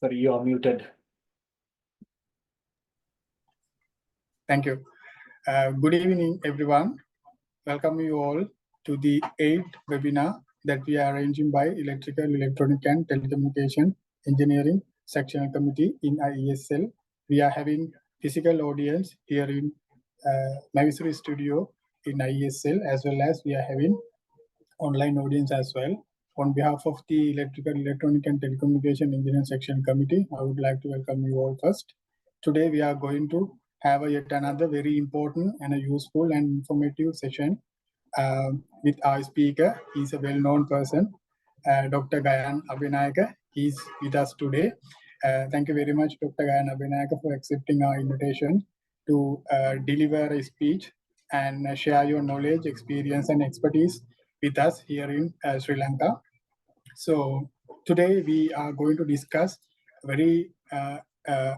Sorry, you are muted. Thank you. Good evening, everyone. Welcome you all to the 8th webinar that we are arranging by Electrical, Electronic and Telecommunication Engineering Sectional Committee in IESL. We are having physical audience here in Navisri Studio in IESL, as well as we are having online audience as well. On behalf of the Electrical, Electronic and Telecommunication Engineering Section Committee, I would like to welcome you all first. Today we are going to have yet another very important and a useful and informative session with our speaker. He's a well-known person, Dr. Gayan Abhinayaka. He's with us today. Thank you very much, Dr. Gayan Abhinayaka, for accepting our invitation to deliver a speech and share your knowledge, experience, and expertise with us here in Sri Lanka. So today we are going to discuss a very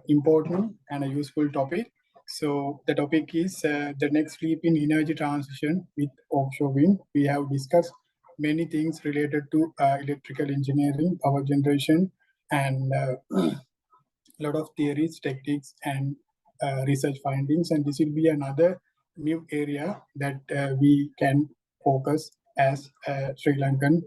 important and a useful topic. So the topic is the next leap in energy transition with offshore wind. We have discussed many things related to electrical engineering, power generation, and a lot of theories, techniques, and research findings. And this will be another new area that we can focus as Sri Lankan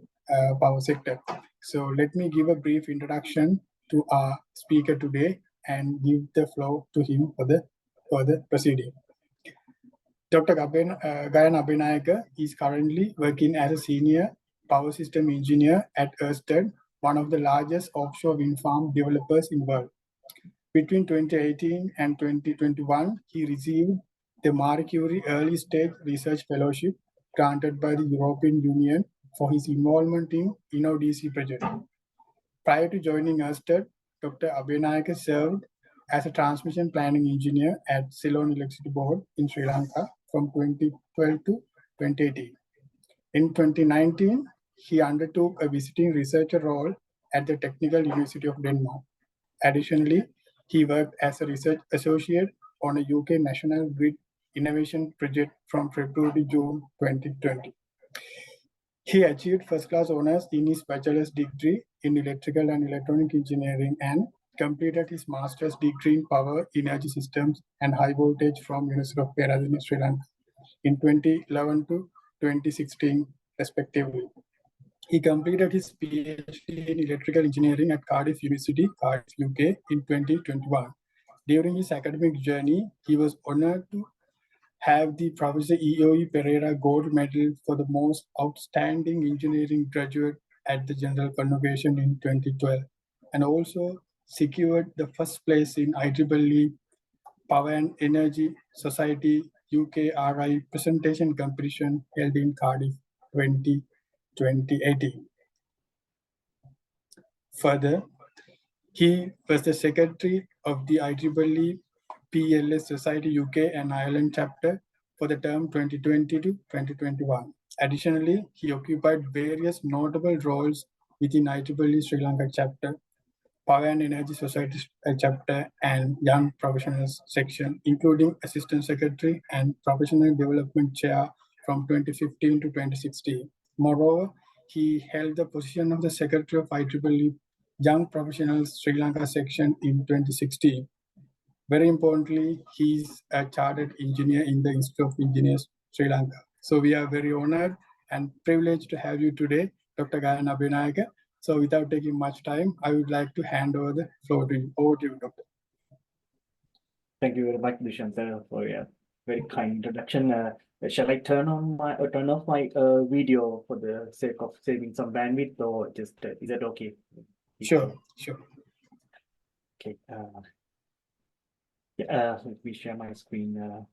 power sector. So let me give a brief introduction to our speaker today and give the floor to him for the further proceeding. Dr. Gayan Abhinayaka is currently working as a senior power system engineer at Ørsted, one of the largest offshore wind farm developers in the world. Between 2018 and 2021, he received the Marie Curie Early Stage Research Fellowship granted by the European Union for his involvement in InnoDC project. Prior to joining Ørsted, Dr. Abhinayaka served as a transmission planning engineer at Ceylon Electricity Board in Sri Lanka from 2012 to 2018. In 2019, he undertook a visiting researcher role at the Technical University of Denmark. Additionally, he worked as a research associate on a UK National Grid Innovation Project from February to June 2020. He achieved first-class honors in his bachelor's degree in electrical and electronic engineering and completed his master's degree in power, energy systems, and high voltage from University of Peradeniya, Sri Lanka in 2011 to 2016, respectively. He completed his PhD in electrical engineering at Cardiff University, Cardiff, UK in 2021. During his academic journey, he was honored to have the Professor E.O.E. Pereira Gold Medal for the most outstanding engineering graduate at the General Convocation in 2012, and also secured the first place in IEEE Power and Energy Society UKRI presentation competition held in Cardiff 2018. Further, he was the secretary of the IEEE PLS Society UK and Ireland chapter for the term 2020 to 2021. Additionally, he occupied various notable roles within IEEE Sri Lanka chapter, Power and Energy Society chapter, and Young Professionals section, including Assistant Secretary and Professional Development Chair from 2015 to 2016. Moreover, he held the position of the Secretary of IEEE Young Professionals Sri Lanka section in 2016. Very importantly, he's a chartered engineer in the Institute of Engineers, Sri Lanka. So we are very honored and privileged to have you today, Dr. Gayan Abhinayaka. So without taking much time, I would like to hand over the floor to you. Over to you, Doctor. Thank you very much, Dushyant, for your very kind introduction. Shall I turn off my video for the sake of saving some bandwidth, or just is that okay? Sure. Okay. Let me share my screen.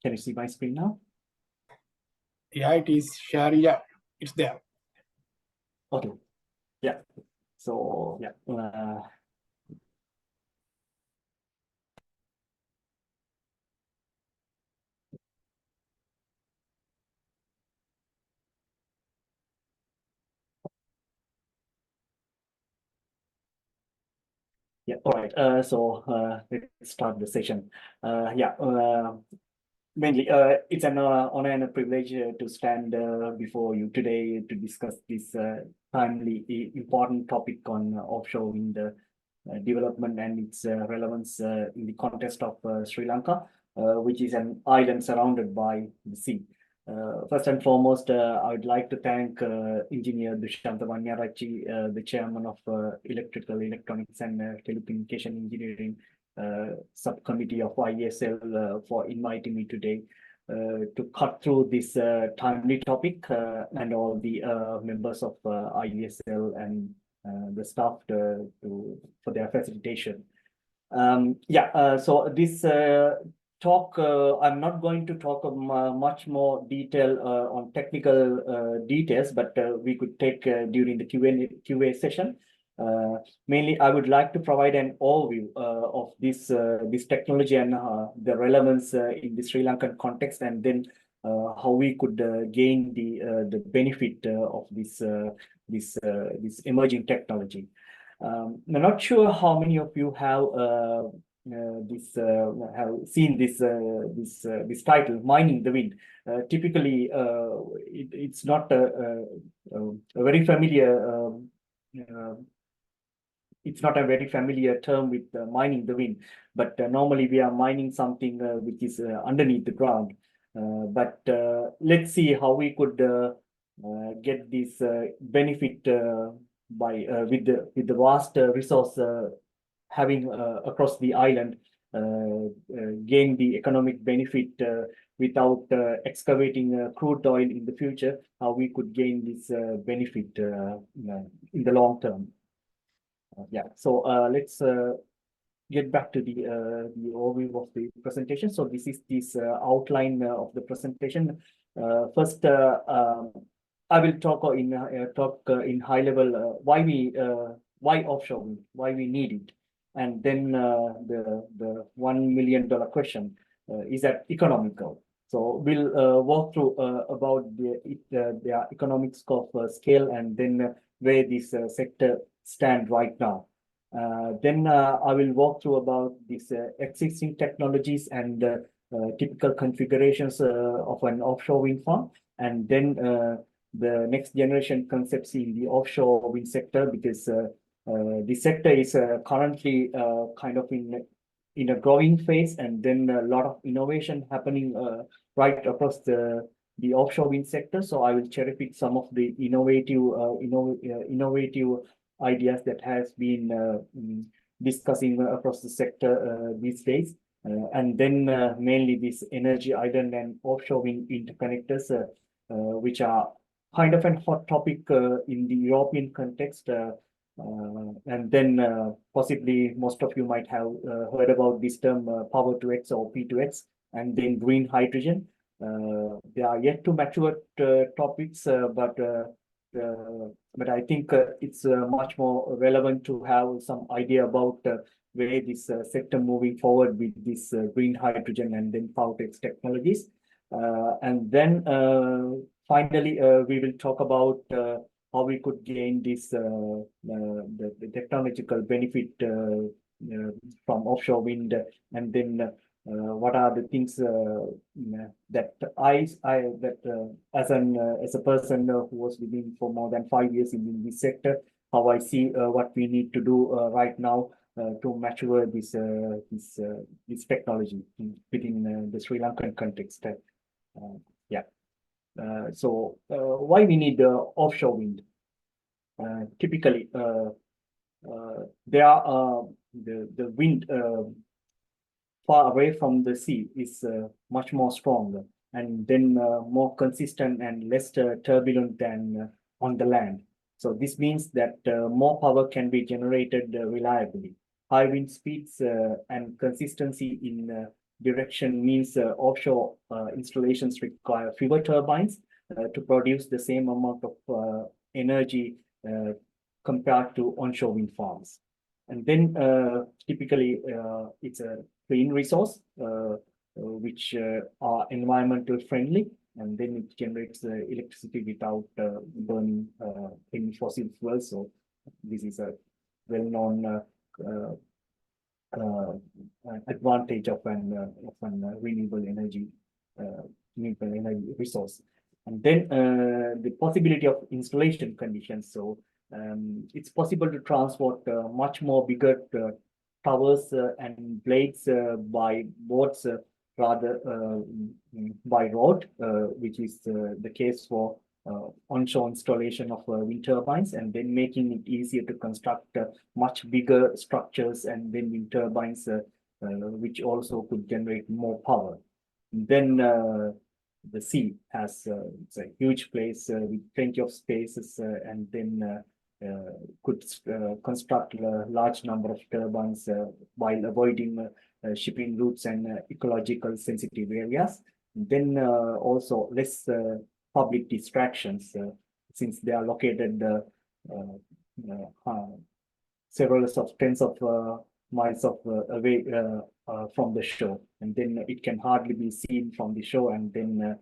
Can you see my screen now? Yeah, it is sharing. Yeah, it's there. Okay. Yeah. So yeah. Yeah, all right. So let's start the session. Mainly, it's an honor and a privilege to stand before you today to discuss this timely, important topic on offshore wind development and its relevance in the context of Sri Lanka, which is an island surrounded by the sea. First and foremost, I would like to thank Engineer Dushanta Vanyarachi, the chairman of Electrical, Electronics and Telecommunication Engineering subcommittee of IESL for inviting me today to cut through this timely topic and all the members of IESL and the staff for their facilitation. So this talk, I'm not going to talk much more detail on technical details, but we could take during the Q&A session. Mainly, I would like to provide an overview of this technology and the relevance in the Sri Lankan context, and then how we could gain the benefit of this emerging technology. I'm not sure how many of you have have seen this title, "Mining the Wind." Typically, it's not a very familiar. It's not a very familiar term with mining the wind, but normally we are mining something which is underneath the ground. But let's see how we could get this benefit by with the vast resource having across the island, gain the economic benefit without excavating crude oil in the future. How we could gain this benefit in the long term. So let's get back to the overview of the presentation. So this is this outline of the presentation. First, I will talk in high level why offshore wind, why we need it, and then the $1 million question, is that economical? So we'll walk through about the economics of scale, and then where this sector stand right now. Then I will walk through about these existing technologies and typical configurations of an offshore wind farm, and then the next generation concepts in the offshore wind sector, because the sector is currently kind of in a growing phase, and then a lot of innovation happening right across the offshore wind sector. So I will cherry pick some of the innovative ideas that has been discussing across the sector these days, and then mainly this energy island and offshore wind interconnectors, which are kind of a hot topic in the European context. And then possibly most of you might have heard about this term power to X or P2X, and then green hydrogen. They are yet to mature topics, but I think it's much more relevant to have some idea about where this sector moving forward with this green hydrogen and then Power-to-X technologies. And then finally, we will talk about how we could gain this the technological benefit from offshore wind, and then what are the things that as a person who was living for more than 5 years in this sector, how I see what we need to do right now to mature this technology within the Sri Lankan context. So why we need offshore wind? Typically, there are the wind far away from the sea is much more stronger, and then more consistent and less turbulent than on the land. So this means that more power can be generated reliably. High wind speeds and consistency in direction means offshore installations require fewer turbines to produce the same amount of energy compared to onshore wind farms. And then typically it's a clean resource which are environmental friendly, and then it generates electricity without burning any fossil fuels. So this is a well-known advantage of an renewable energy renewable energy resource. And then the possibility of installation conditions. So it's possible to transport much more bigger towers and blades by boats rather by road, which is the case for onshore installation of wind turbines, and then making it easier to construct much bigger structures and then wind turbines, which also could generate more power. And then the sea has it's a huge place with plenty of spaces, and then could construct a large number of turbines while avoiding shipping routes and ecological sensitive areas. Then also less public distractions since they are located several of tens of miles away from the shore, and then it can hardly be seen from the shore, and then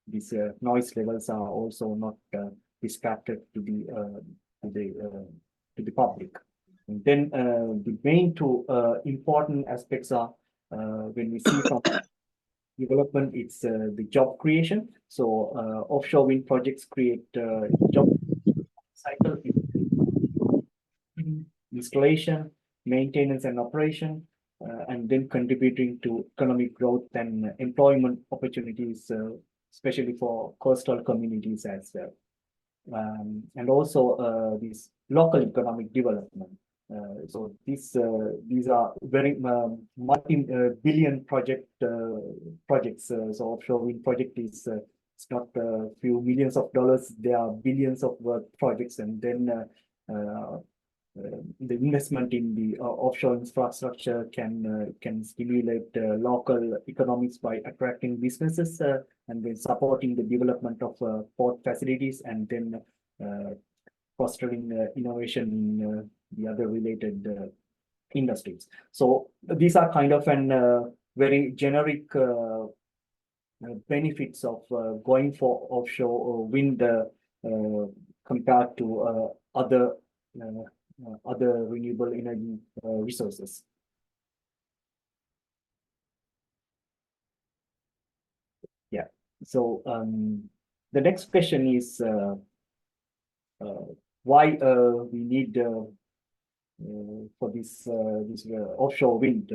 these noise levels are also not distracted to the public. And then the main two important aspects are when we see from development, it's the job creation. So offshore wind projects create job cycle in installation, maintenance, and operation, and then contributing to economic growth and employment opportunities, especially for coastal communities as well. And also this local economic development. So these are very multi-billion projects. So offshore wind project is it's not a few millions of dollars. There are billions of projects, and then the investment in the offshore infrastructure can stimulate local economics by attracting businesses and then supporting the development of port facilities, and then fostering innovation in the other related industries. So these are kind of an very generic benefits of going for offshore wind compared to other renewable energy resources. Yeah. So the next question is why we need for this offshore wind.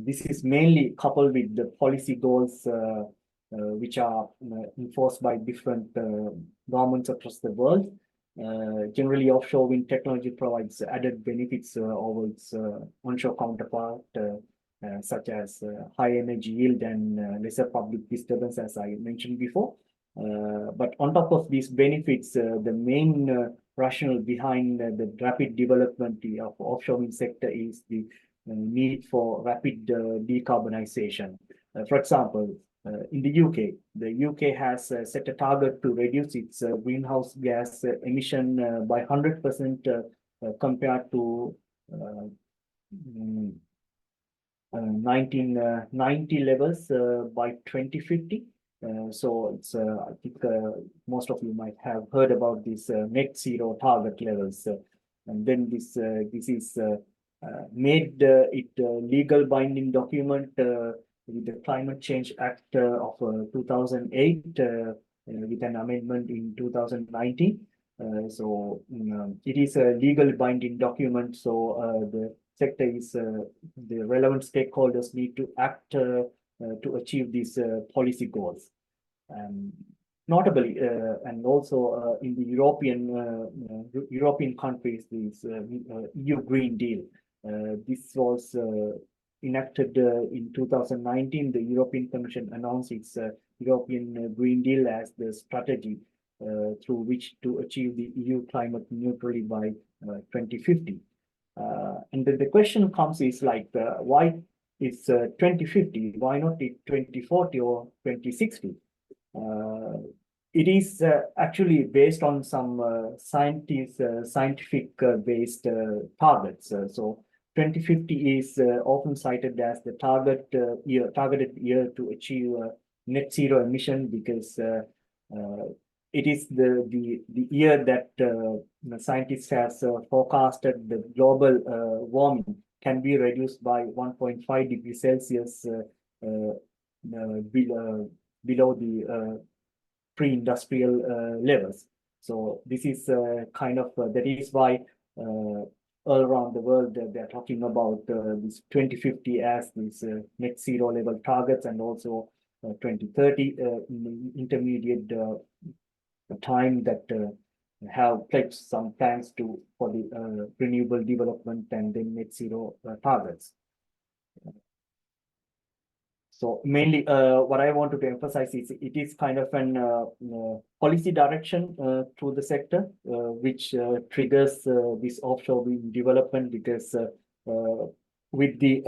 This is mainly coupled with the policy goals which are enforced by different governments across the world. Generally, offshore wind technology provides added benefits over its onshore counterpart, such as high energy yield and lesser public disturbance, as I mentioned before. But on top of these benefits, the main rationale behind the rapid development of offshore wind sector is the need for rapid decarbonization. For example, in the UK, the UK has set a target to reduce its greenhouse gas emission by 100% compared to 1990 levels by 2050. So it's I think most of you might have heard about this net zero target levels, and then this is made it legal binding document with the Climate Change Act of 2008 with an amendment in 2019. So it is a legal binding document. So the sector is the relevant stakeholders need to act to achieve these policy goals. Notably, and also in the European countries, this EU Green Deal. This was enacted in 2019. The European Commission announced its European Green Deal as the strategy through which to achieve the EU climate neutrality by 2050. And then the question comes is like, why it's 2050? Why not it 2040 or 2060? It is actually based on some scientific based targets. So 2050 is often cited as the targeted year to achieve net zero emission, because it is the year that the scientists has forecasted the global warming can be reduced by 1.5 degrees Celsius below the pre-industrial levels. So this is kind of that is why all around the world they're talking about this 2050 as this net zero level targets, and also 2030 in intermediate time that have pledged some plans for the renewable development and then net zero targets. So mainly, what I wanted to emphasize is it is kind of an policy direction to the sector, which triggers this offshore wind development, because with the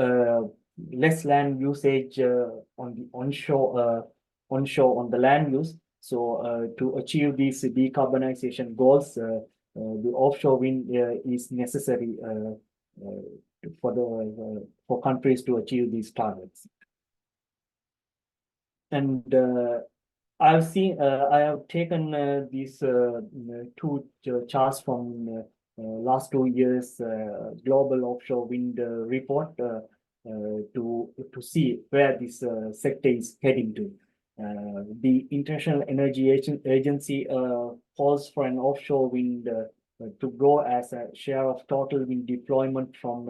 less land usage on the onshore on the land use, so to achieve these decarbonization goals, the offshore wind is necessary for countries to achieve these targets. And I have taken these two charts from last 2 years global offshore wind report to see where this sector is heading to. The International Energy Agency calls for an offshore wind to grow as a share of total wind deployment from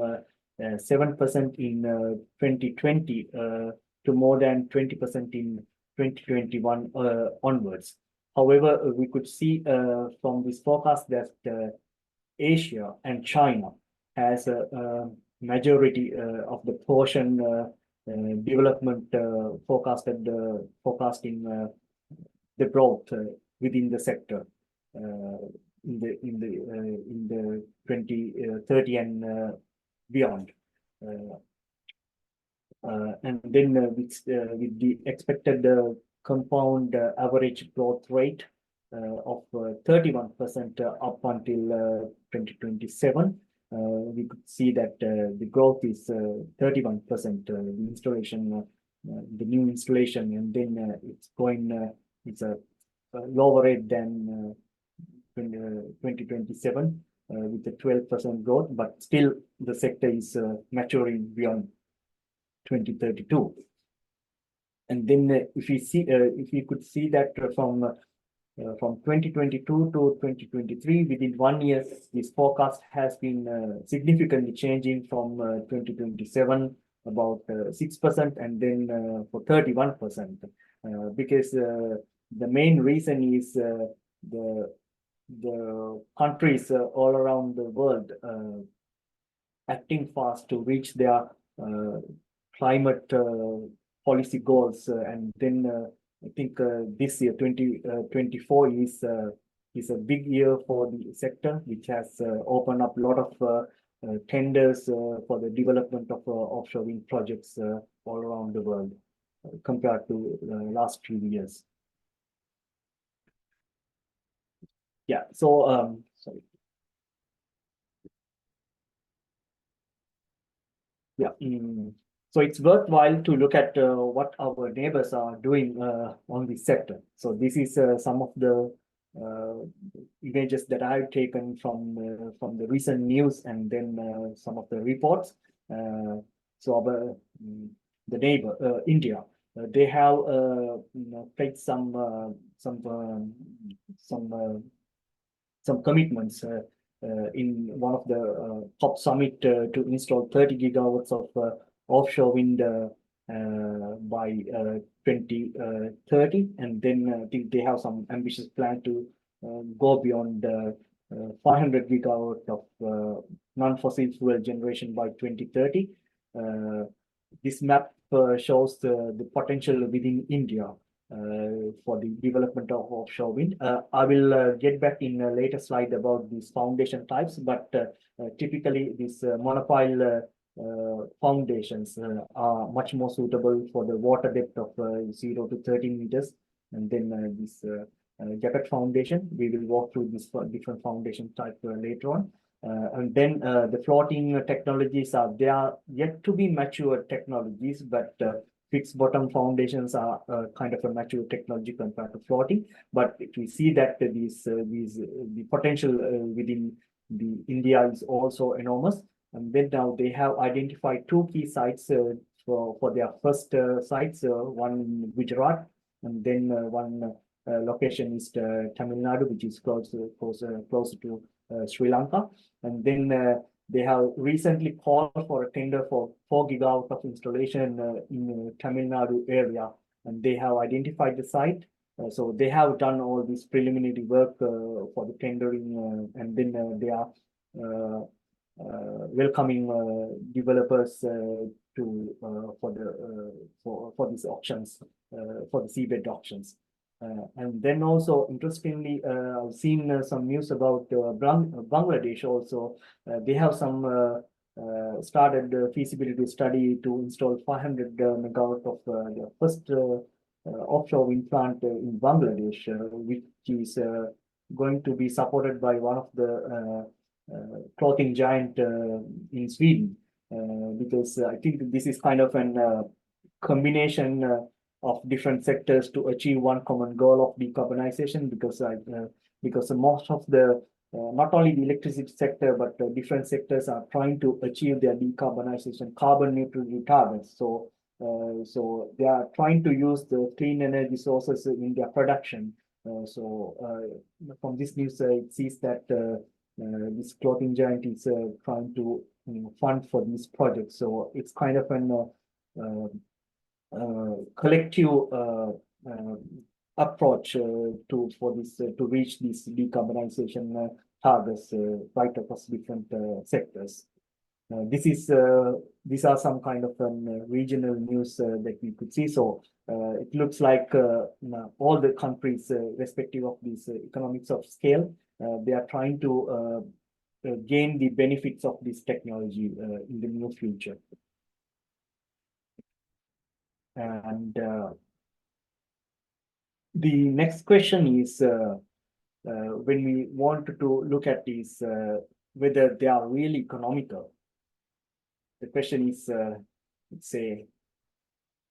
7% in 2020 to more than 20% in 2021 onwards. However, we could see from this forecast that Asia and China has a majority of the portion development forecasting the growth within the sector in the 2030 and beyond. And then with the expected compound average growth rate of 31% up until 2027, we could see that the growth is 31%, the installation, the new installation, and then it's a lower rate than 2027 with a 12% growth, but still the sector is maturing beyond 2032. And then if we could see that from 2022 to 2023, within 1 year, this forecast has been significantly changing from 2027 about 6%, and then for 31%, because the main reason is the countries all around the world acting fast to reach their climate policy goals, and then I think this year 2024 is a big year for the sector, which has opened up a lot of tenders for the development of offshore wind projects all around the world compared to the last few years. Yeah, so sorry. Yeah. So it's worthwhile to look at what our neighbors are doing on this sector. So this is some of the images that I've taken from the recent news, and then some of the reports. So our the neighbor India, they have pledged some commitments in one of the top summit to install 30 gigawatts of offshore wind by 2030, and then I think they have some ambitious plan to go beyond 500 gigawatts of non-fossil fuel generation by 2030. This map shows the potential within India for the development of offshore wind. I will get back in a later slide about these foundation types, but typically these monopile foundations are much more suitable for the water depth of 0 to 13 meters, and then this jacket foundation. We will walk through this different foundation type later on. And then the floating technologies they are yet to be mature technologies, but fixed bottom foundations are kind of a mature technology compared to floating. But if we see that the potential within the India is also enormous. And then now they have identified 2 key sites for their first sites, one in Gujarat, and then one location is Tamil Nadu, which is close to Sri Lanka, and then they have recently called for a tender for 4 gigawatts of installation in Tamil Nadu area, and they have identified the site. So they have done all this preliminary work for the tendering, and then they are welcoming developers to for these auctions, for the seabed auctions. And then also, interestingly, I've seen some news about Bangladesh also. They have some started feasibility study to install 500 megawatt of the first offshore wind plant in Bangladesh, which is going to be supported by one of the clothing giant in Sweden, because I think this is kind of an combination of different sectors to achieve one common goal of decarbonization, because most of the not only the electricity sector, but different sectors are trying to achieve their decarbonization carbon neutrality targets. So they are trying to use the clean energy sources in their production. From this news, it sees that this clothing giant is trying to fund for these projects. So it's kind of an collective approach to reach these decarbonization targets right across different sectors. These are some kind of regional news that we could see. So it looks like all the countries, respective of these economics of scale, they are trying to gain the benefits of this technology in the near future. And the next question is, when we want to look at these, whether they are really economical. The question is, let's say,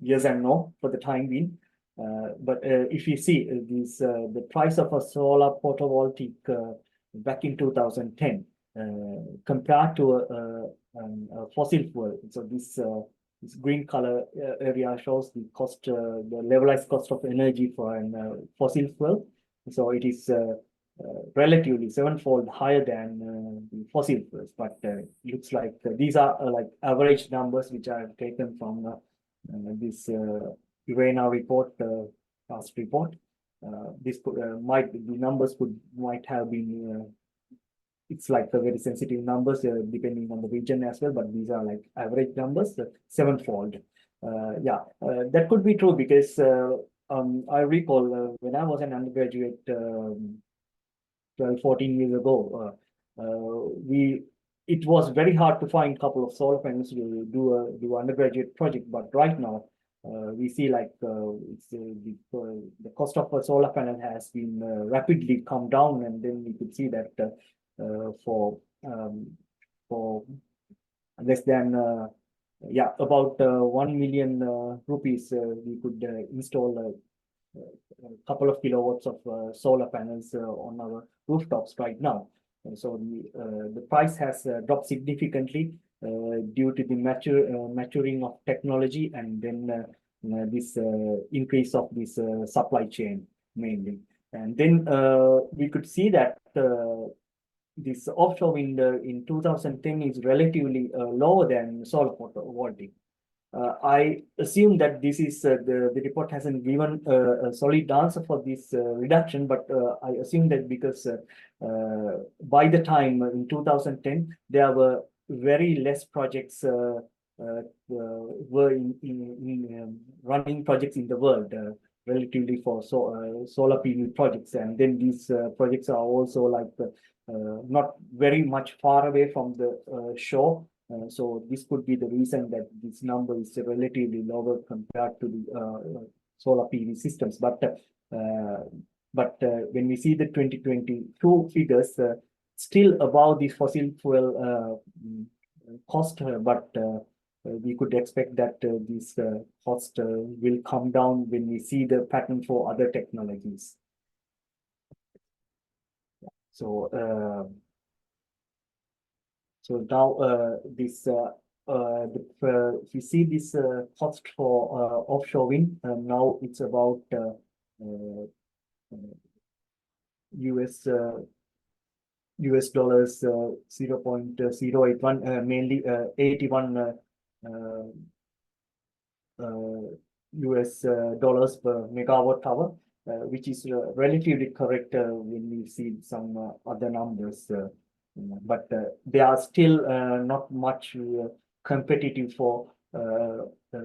yes and no for the time being. But if you see the price of a solar photovoltaic back in 2010 compared to a fossil fuel, so this green color area shows the cost, the levelized cost of energy for a fossil fuel. So it is relatively sevenfold higher than the fossil fuels, but it looks like these are like average numbers which I have taken from this IRENA report, past report. This could, the numbers might have been it's like a very sensitive numbers depending on the region as well, but these are like average numbers, sevenfold. That could be true, because I recall when I was an undergraduate 12, 14 years ago, it was very hard to find a couple of solar panels to do undergraduate project, but right now we see like the cost of a solar panel has been rapidly come down, and then we could see that for less than about 1 million rupees, we could install a couple of kilowatts of solar panels on our rooftops right now. And so the price has dropped significantly due to the maturing of technology, and then this increase of this supply chain mainly. And then we could see that this offshore wind in 2010 is relatively lower than solar photovoltaic. I assume that this is the report hasn't given a solid answer for this reduction, but I assume that because by the time in 2010 there were very less projects were in running projects in the world relatively for solar PV projects, and then these projects are also like not very much far away from the shore. So this could be the reason that this number is relatively lower compared to the solar PV systems. But when we see the 2022 figures, still above the fossil fuel cost, but we could expect that this cost will come down when we see the pattern for other technologies. So now this if you see this cost for offshore wind, now it's about US US dollars 0.081, mainly 81 US dollars per megawatt hour, which is relatively correct when we see some other numbers. But they are still not much competitive for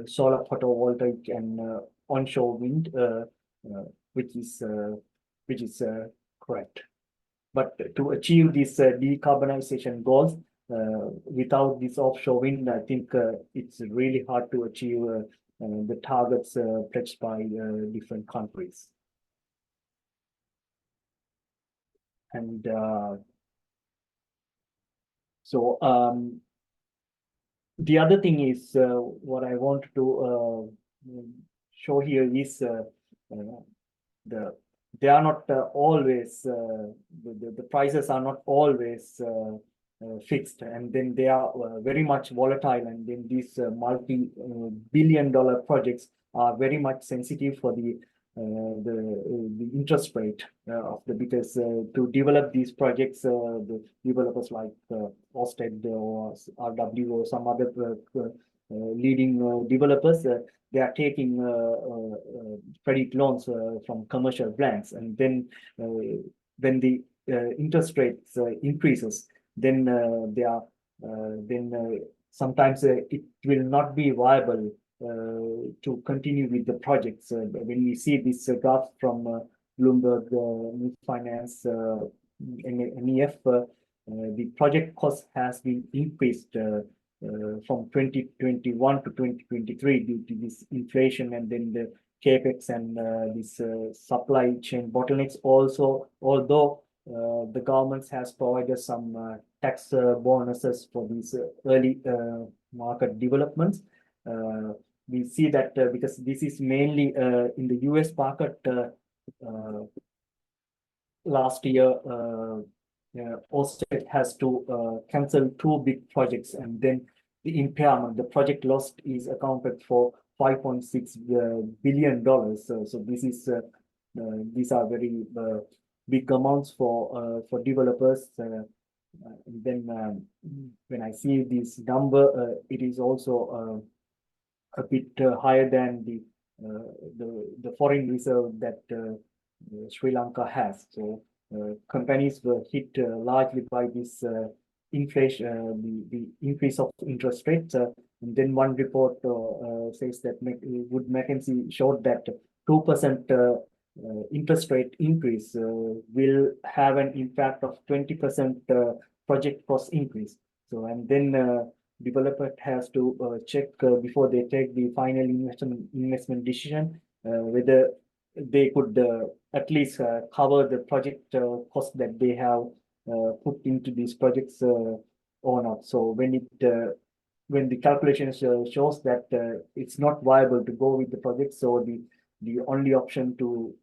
solar photovoltaic and onshore wind, which is correct. But to achieve these decarbonization goals, without this offshore wind, I think it's really hard to achieve the targets pledged by different countries. And so the other thing is what I want to show here is they are not always the prices are not always fixed, and then they are very much volatile, and then these multi-billion-dollar projects are very much sensitive for the interest rate of because to develop these projects, the developers like Ørsted or RW or some other leading developers, they are taking credit loans from commercial banks, and then when the interest rates increases, then sometimes it will not be viable to continue with the projects. When we see this graph from Bloomberg New Finance NEF, the project cost has been increased from 2021 to 2023 due to this inflation, and then the capex and this supply chain bottlenecks. Also, although the government has provided some tax bonuses for these early market developments, we see that because this is mainly in the US market. Last year, Ørsted has to cancel 2 big projects, and then the impairment, the project loss is accounted for $5.6 billion. So this is these are very big amounts for developers. Then when I see this number, it is also a bit higher than the foreign reserve that Sri Lanka has. So companies were hit largely by this inflation, the increase of interest rates. And then one report says that Wood Mackenzie showed that 2% interest rate increase will have an impact of 20% project cost increase. So, and then developer has to check before they take the final investment decision whether they could at least cover the project cost that they have put into these projects or not. So when the calculation shows that it's not viable to go with the project, so the only option to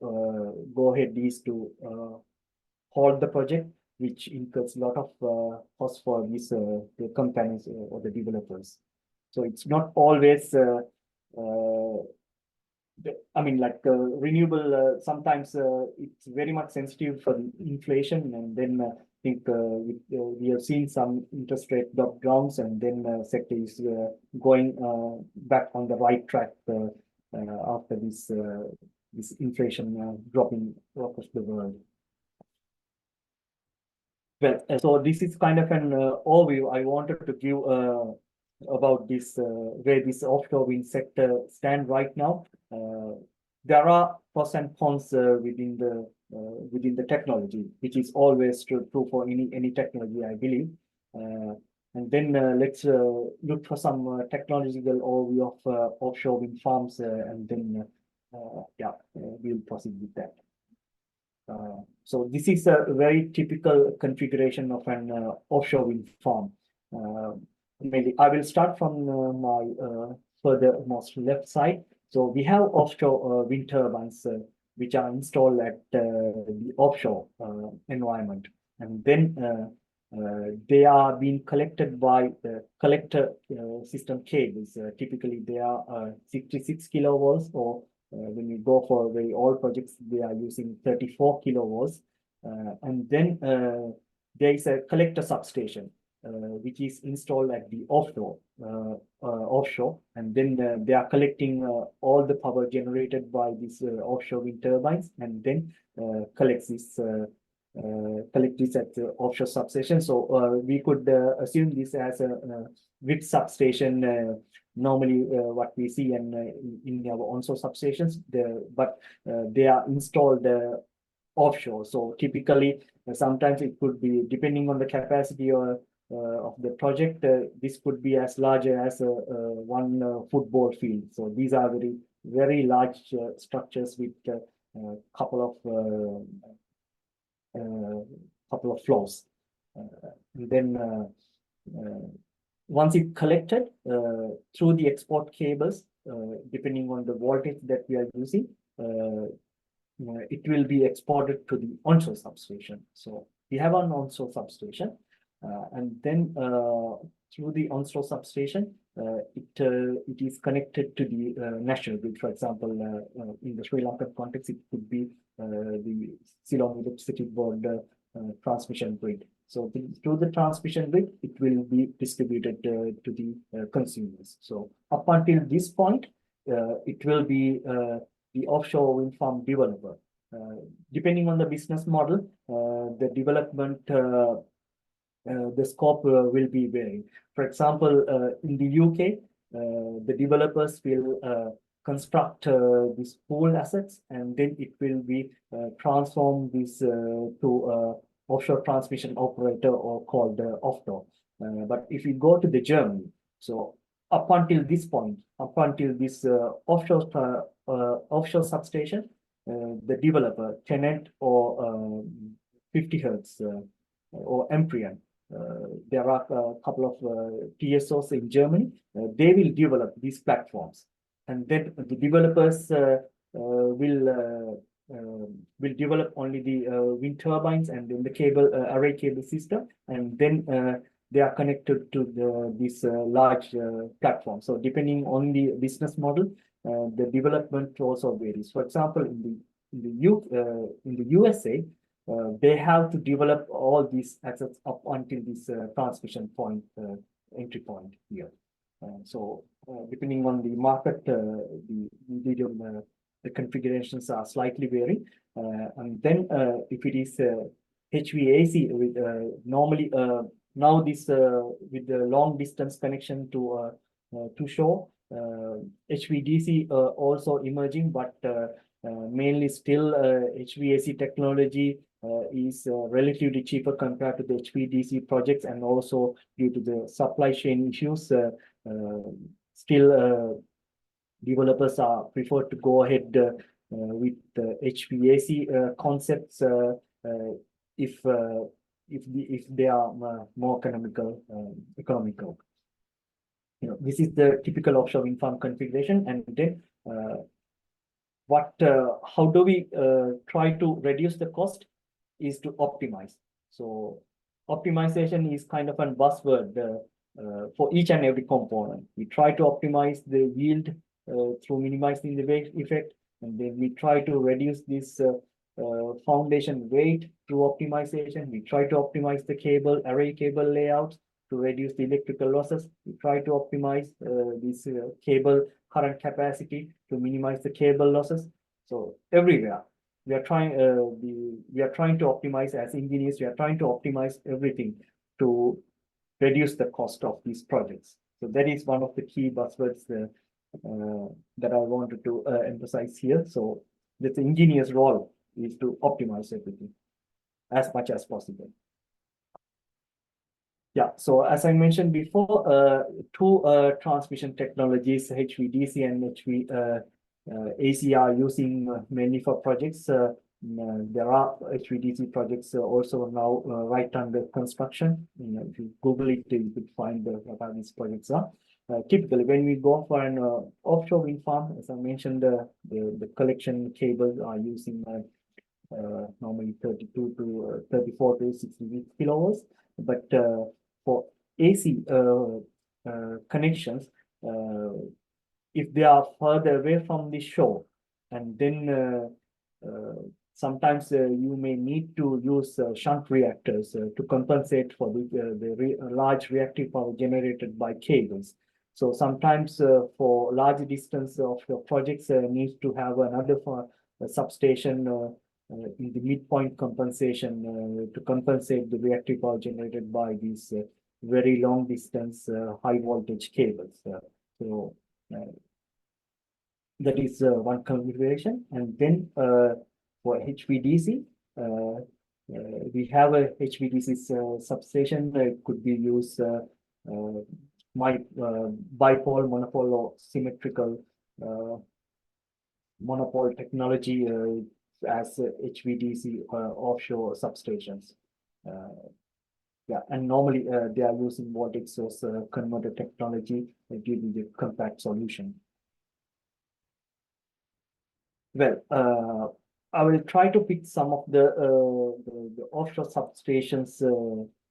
go ahead is to hold the project, which incurs a lot of cost for these the companies or the developers. So it's not always I mean, like renewable, sometimes it's very much sensitive for the inflation, and then I think we have seen some interest rate drop downs, and then sector is going back on the right track after this inflation dropping across the world. Well, so this is kind of an overview I wanted to give about this where this offshore wind sector stand right now. There are pros and cons within the technology, which is always true for any technology, I believe. And then let's look for some technological overview of offshore wind farms, and then yeah, we'll proceed with that. So this is a very typical configuration of an offshore wind farm. Maybe I will start from my furthermost left side. So we have offshore wind turbines which are installed at the offshore environment, and then They are being collected by the collector system cables. Typically, they are 66 kilovolts, or when you go for very old projects, they are using 34 kilovolts. And then there is a collector substation, which is installed at the offshore, and then they are collecting all the power generated by these offshore wind turbines, and then collect this at the offshore substation. So we could assume this as a grid substation. Normally, what we see in our onshore substations, but they are installed offshore. So typically, sometimes it could be, depending on the capacity or of the project, this could be as large as one football field. So these are very large structures with a couple of floors. And then once it collected through the export cables, depending on the voltage that we are using, it will be exported to the onshore substation. So we have an onshore substation, and then through the onshore substation, it is connected to the national grid. For example, in the Sri Lankan context, it could be the Ceylon Electricity Board transmission grid. So through the transmission grid, it will be distributed to the consumers. So up until this point, it will be the offshore wind farm developer. Depending on the business model, the development, the scope will be varying. For example, in the UK, the developers will construct these pooled assets, and then it will be transformed this to offshore transmission operator, or called offshore. But if you go to the Germany, so up until this point, up until this offshore substation, the developer, tenant, or 50 hertz or Amprion, there are a couple of TSOs in Germany. They will develop these platforms, and then the developers will develop only the wind turbines and then the cable array cable system, and then they are connected to this large platform. So depending on the business model, the development also varies. For example, in the USA, they have to develop all these assets up until this transmission point, entry point here. So depending on the market, the configurations are slightly varying. And then if it is HVAC, with normally now this with the long distance connection to shore, HVDC also emerging, but mainly still HVAC technology is relatively cheaper compared to the HVDC projects, and also due to the supply chain issues, still developers are preferred to go ahead with the HVAC concepts if they are more economical. This is the typical offshore wind farm configuration, and then how do we try to reduce the cost is to optimize. So optimization is kind of a buzzword for each and every component. We try to optimize the yield through minimizing the weight effect, and then we try to reduce this foundation weight through optimization. We try to optimize the array cable layouts to reduce the electrical losses. We try to optimize this cable current capacity to minimize the cable losses. So everywhere we are trying to optimize. As engineers, we are trying to optimize everything to reduce the cost of these projects. So that is one of the key buzzwords that I wanted to emphasize here. So the engineer's role is to optimize everything as much as possible. Yeah, so as I mentioned before, two transmission technologies, HVDC and AC, are using mainly for projects. There are HVDC projects also now right under construction. If you Google it, you could find what these projects are. Typically, when we go for an offshore wind farm, as I mentioned, the collection cables are using normally 32 to 34 to 60 kilovolts. But for AC connections, if they are further away from the shore, and then sometimes you may need to use shunt reactors to compensate for the large reactive power generated by cables. So sometimes for large distance of your projects needs to have another substation in the midpoint compensation to compensate the reactive power generated by these very long distance high voltage cables. So that is one configuration. And then for HVDC, we have a HVDC substation. It could be used bipole, monopole, or symmetrical monopole technology as HVDC offshore substations. Yeah, and normally they are using voltage source converter technology to give you the compact solution. Well, I will try to pick some of the offshore substations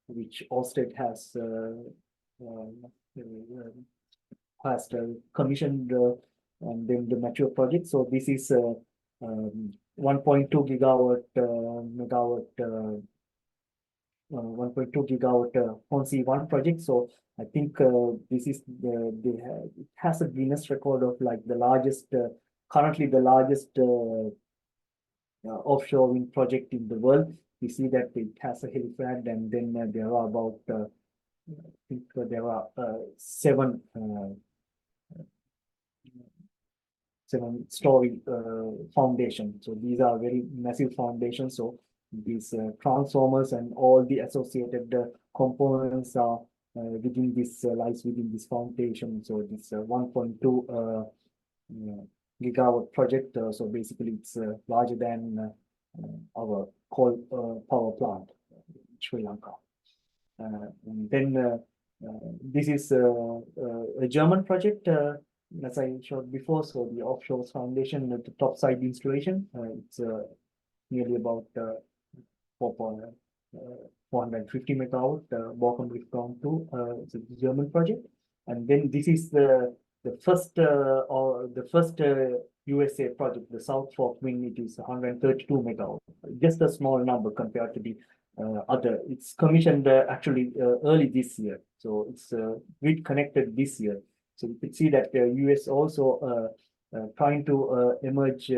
which Ørsted has commissioned and then the mature project. So this is 1.2 gigawatt megawatt 1.2 gigawatt Hornsea 1 project. So I think this is it has a Guinness record of like the largest currently the largest offshore wind project in the world. We see that it has a helipad, and then there are about I think there are seven-story foundation. So these are very massive foundations. So these transformers and all the associated components are within this lies within this foundation. So this 1.2 gigawatt project. So basically, it's larger than our coal power plant in Sri Lanka. And then this is a German project, as I showed before. So the offshore foundation, the topside installation, it's nearly about 450 megawatt, Borkum Riftbound 2. It's a German project. And then this is the first USA project, the South Fork Wind. It is 132 megawatt, just a small number compared to the other. It's commissioned actually early this year, so it's grid connected this year. So you can see that the US also trying to emerge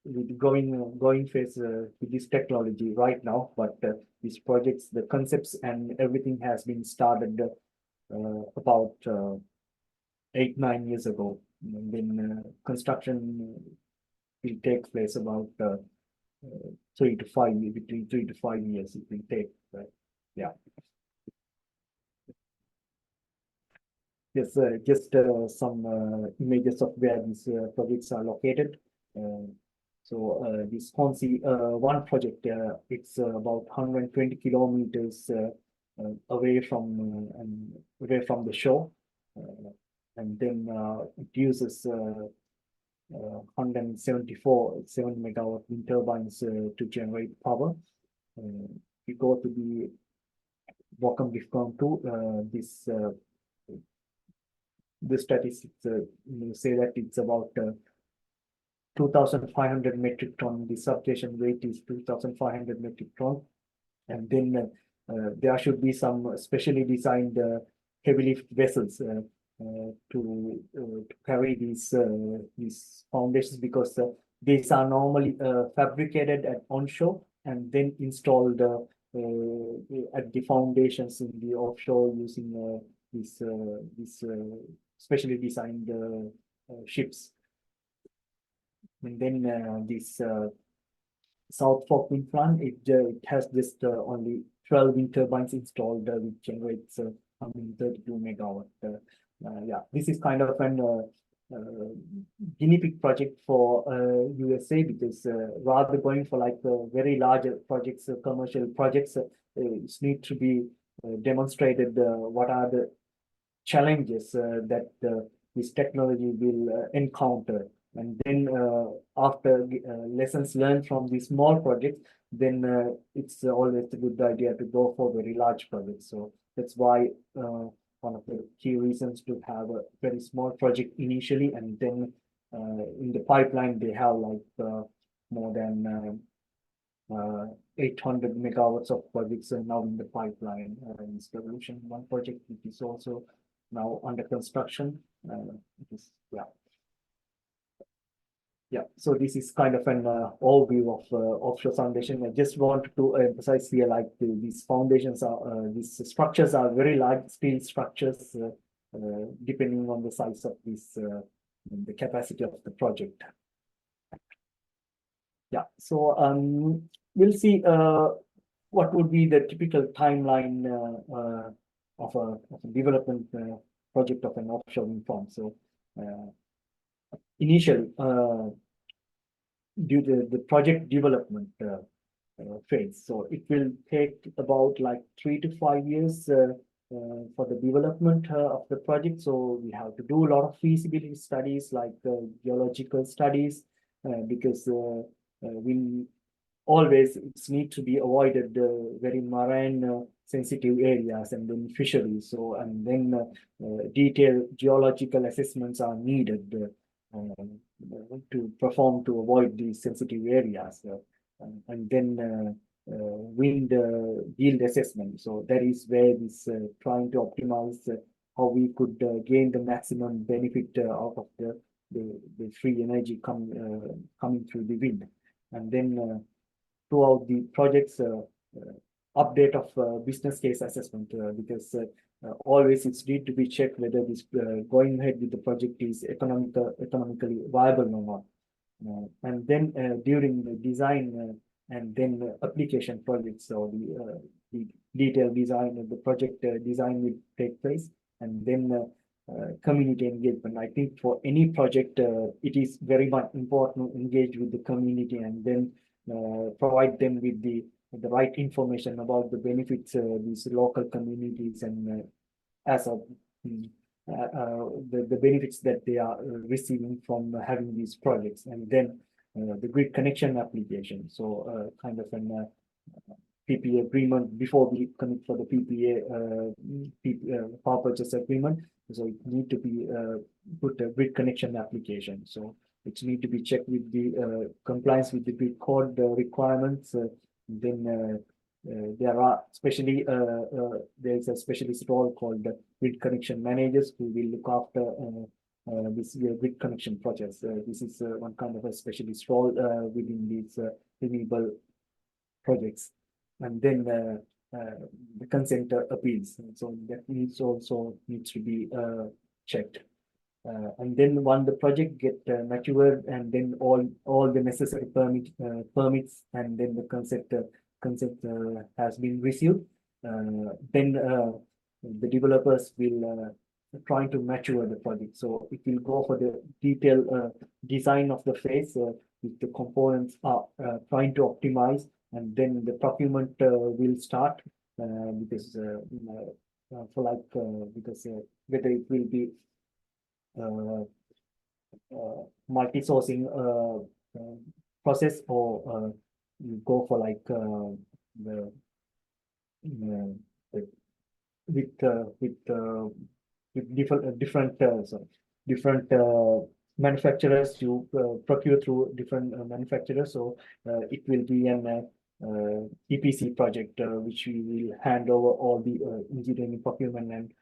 with going phase with this technology right now. But these projects, the concepts and everything has been started about 8-9 years ago. And then construction will take place about 3 to 5 years, between 3 to 5 years it will take. Yeah. Yes, just some images of where these projects are located. So this Hornsea 1 project, it's about 120 kilometers away from the shore, and then it uses 174 7 megawatt wind turbines to generate power. We go to the Borkum Riftbound 2. This statistics say that it's about 2,500 metric ton. The substation weight is 2,500 metric ton, and then there should be some specially designed heavy lift vessels to carry these foundations, because these are normally fabricated at onshore and then installed at the foundations in the offshore using these specially designed ships. And then this South Fork wind farm, it has just only 12 wind turbines installed, which generates 132 megawatt. Yeah, this is kind of an guinea pig project for USA, because rather going for like very large projects, commercial projects, it needs to be demonstrated what are the challenges that this technology will encounter. And then after lessons learned from these small projects, then it's always a good idea to go for very large projects. So that's why one of the key reasons to have a very small project initially, and then in the pipeline they have like more than 800 megawatts of projects are now in the pipeline. Installation one project which is also now under construction. It is, yeah, so this is kind of an overview of offshore foundation. I just want to emphasize here, like these foundations are, these structures are very large steel structures, depending on the size of this, the capacity of the project. Yeah, so we'll see what would be the typical timeline of a development project of an offshore wind farm. So initially, due to the project development phase. So it will take about like 3 to 5 years for the development of the project. So we have to do a lot of feasibility studies, like geological studies, because we always it's need to be avoided very marine sensitive areas and then fisheries. So and then detailed geological assessments are needed to perform to avoid these sensitive areas, and then wind yield assessment. So that is where this trying to optimize how we could gain the maximum benefit out of the free energy coming through the wind, and then throughout the project's update of business case assessment, because always it's need to be checked whether this going ahead with the project is economically viable or not. And then during the design and then application projects, so the detailed design of the project design will take place, and then community engagement. I think for any project, it is very much important to engage with the community and then provide them with the right information about the benefits these local communities and as of the benefits that they are receiving from having these projects, and then the grid connection application. So kind of an PPA agreement before we commit for the PPA power purchase agreement. So it need to be put a grid connection application. So it need to be checked with the compliance with the grid code requirements. Then there are especially there is a specialist role called grid connection managers who will look after this grid connection projects. This is one kind of a specialist role within these renewable projects, and then the consent appeals. So that needs also needs to be checked. And then when the project get matured, and then all the necessary permits, and then the consent has been received, then the developers will trying to mature the project. So it will go for the detailed design of the phase with the components are trying to optimize, and then the procurement will start because for like because whether it will be multi-sourcing process, or you go for like the with different manufacturers. You procure through different manufacturers. So it will be an EPC project which we will hand over all the engineering, procurement, and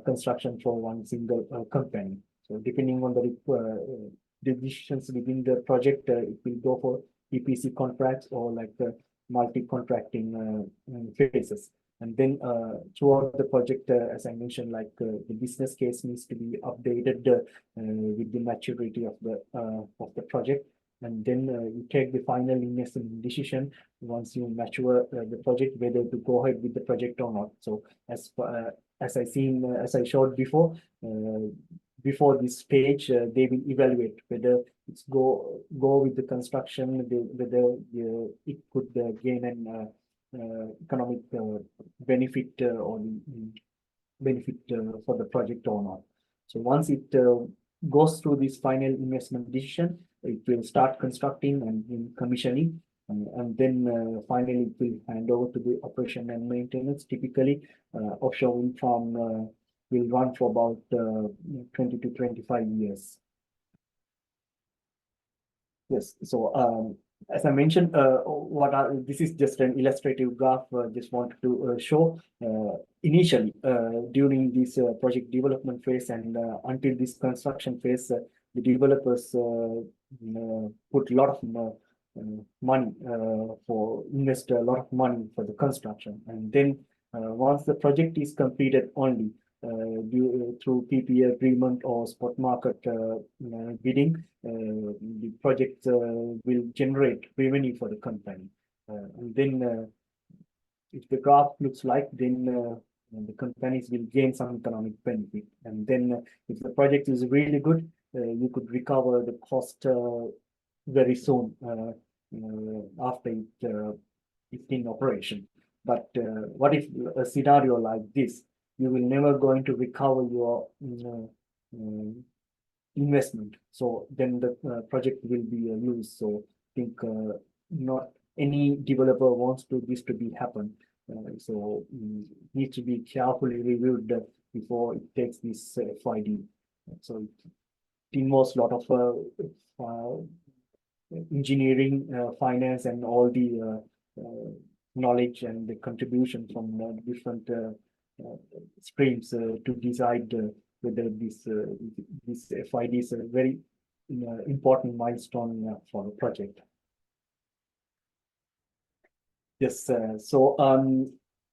construction for one single company. So depending on the decisions within the project, it will go for EPC contracts or like multi-contracting phases. And then throughout the project, as I mentioned, like the business case needs to be updated with the maturity of the project. And then you take the final investment decision once you mature the project, whether to go ahead with the project or not. So as I showed before, before this stage, they will evaluate whether it's go with the construction, whether it could gain an economic benefit or benefit for the project or not. So once it goes through this final investment decision, it will start constructing and commissioning, and then finally it will hand over to the operation and maintenance. Typically, offshore wind farm will run for about 20 to 25 years. Yes, so as I mentioned, this is just an illustrative graph. Just wanted to show initially during this project development phase and until this construction phase, the developers put a lot of money invest a lot of money for the construction, and then once the project is completed only through PPA agreement or spot market bidding, the project will generate revenue for the company. And then if the graph looks like, then the companies will gain some economic benefit. And then if the project is really good, you could recover the cost very soon after it's in operation. But what if a scenario like this? You will never going to recover your investment. So then the project will be a lose. So I think not any developer wants this to be happen. So needs to be carefully reviewed before it takes this FID. So it involves a lot of engineering, finance, and all the knowledge and the contribution from different streams to decide whether this FID is a very important milestone for the project. Yes, so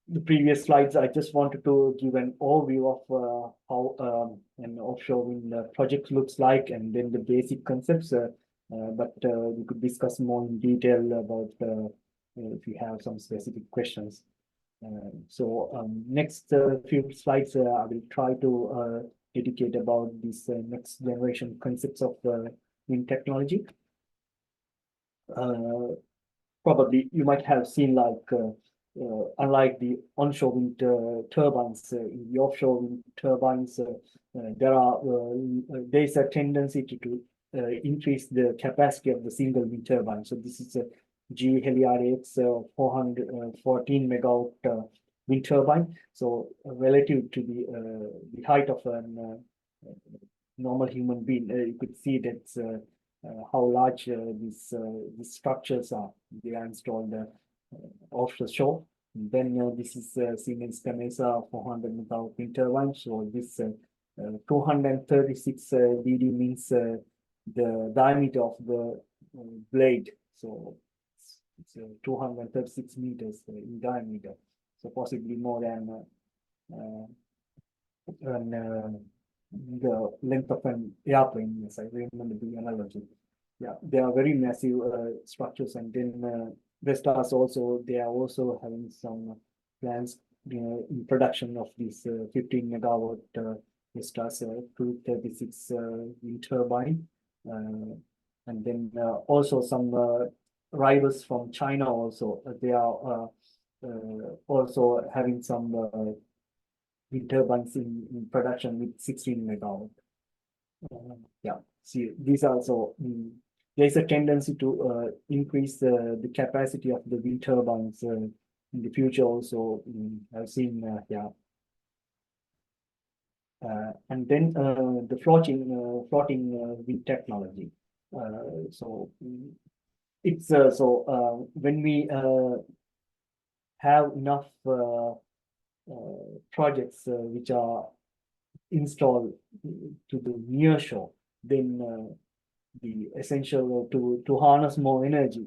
the previous slides, I just wanted to give an overview of how an offshore wind project looks like, and then the basic concepts. But we could discuss more in detail about if you have some specific questions. So next few slides, I will try to dedicate about this next generation concepts of wind technology. Probably you might have seen, like unlike the onshore wind turbines, in the offshore wind turbines, there is a tendency to increase the capacity of the single wind turbine. So this is a GE Helios 414 megawatt wind turbine. So relative to the height of a normal human being, you could see that how large these structures are. They are installed offshore shore. And then this is Siemens Gamesa 400 megawatt wind turbine. So this 236 DD means the diameter of the blade. So it's 236 meters in diameter, so possibly more than the length of an airplane. Yes, I remember the analogy. Yeah, they are very massive structures, and then Vestas also, they are also having some plans in production of this 15 megawatt Vestas 236 wind turbine, and then also some rivals from China also. They are also having some wind turbines in production with 16 megawatt. Yeah, see, these also there is a tendency to increase the capacity of the wind turbines in the future. Also, I've seen and then the floating wind technology. So it's so when we have enough projects which are installed to the near shore, then the essential to harness more energy,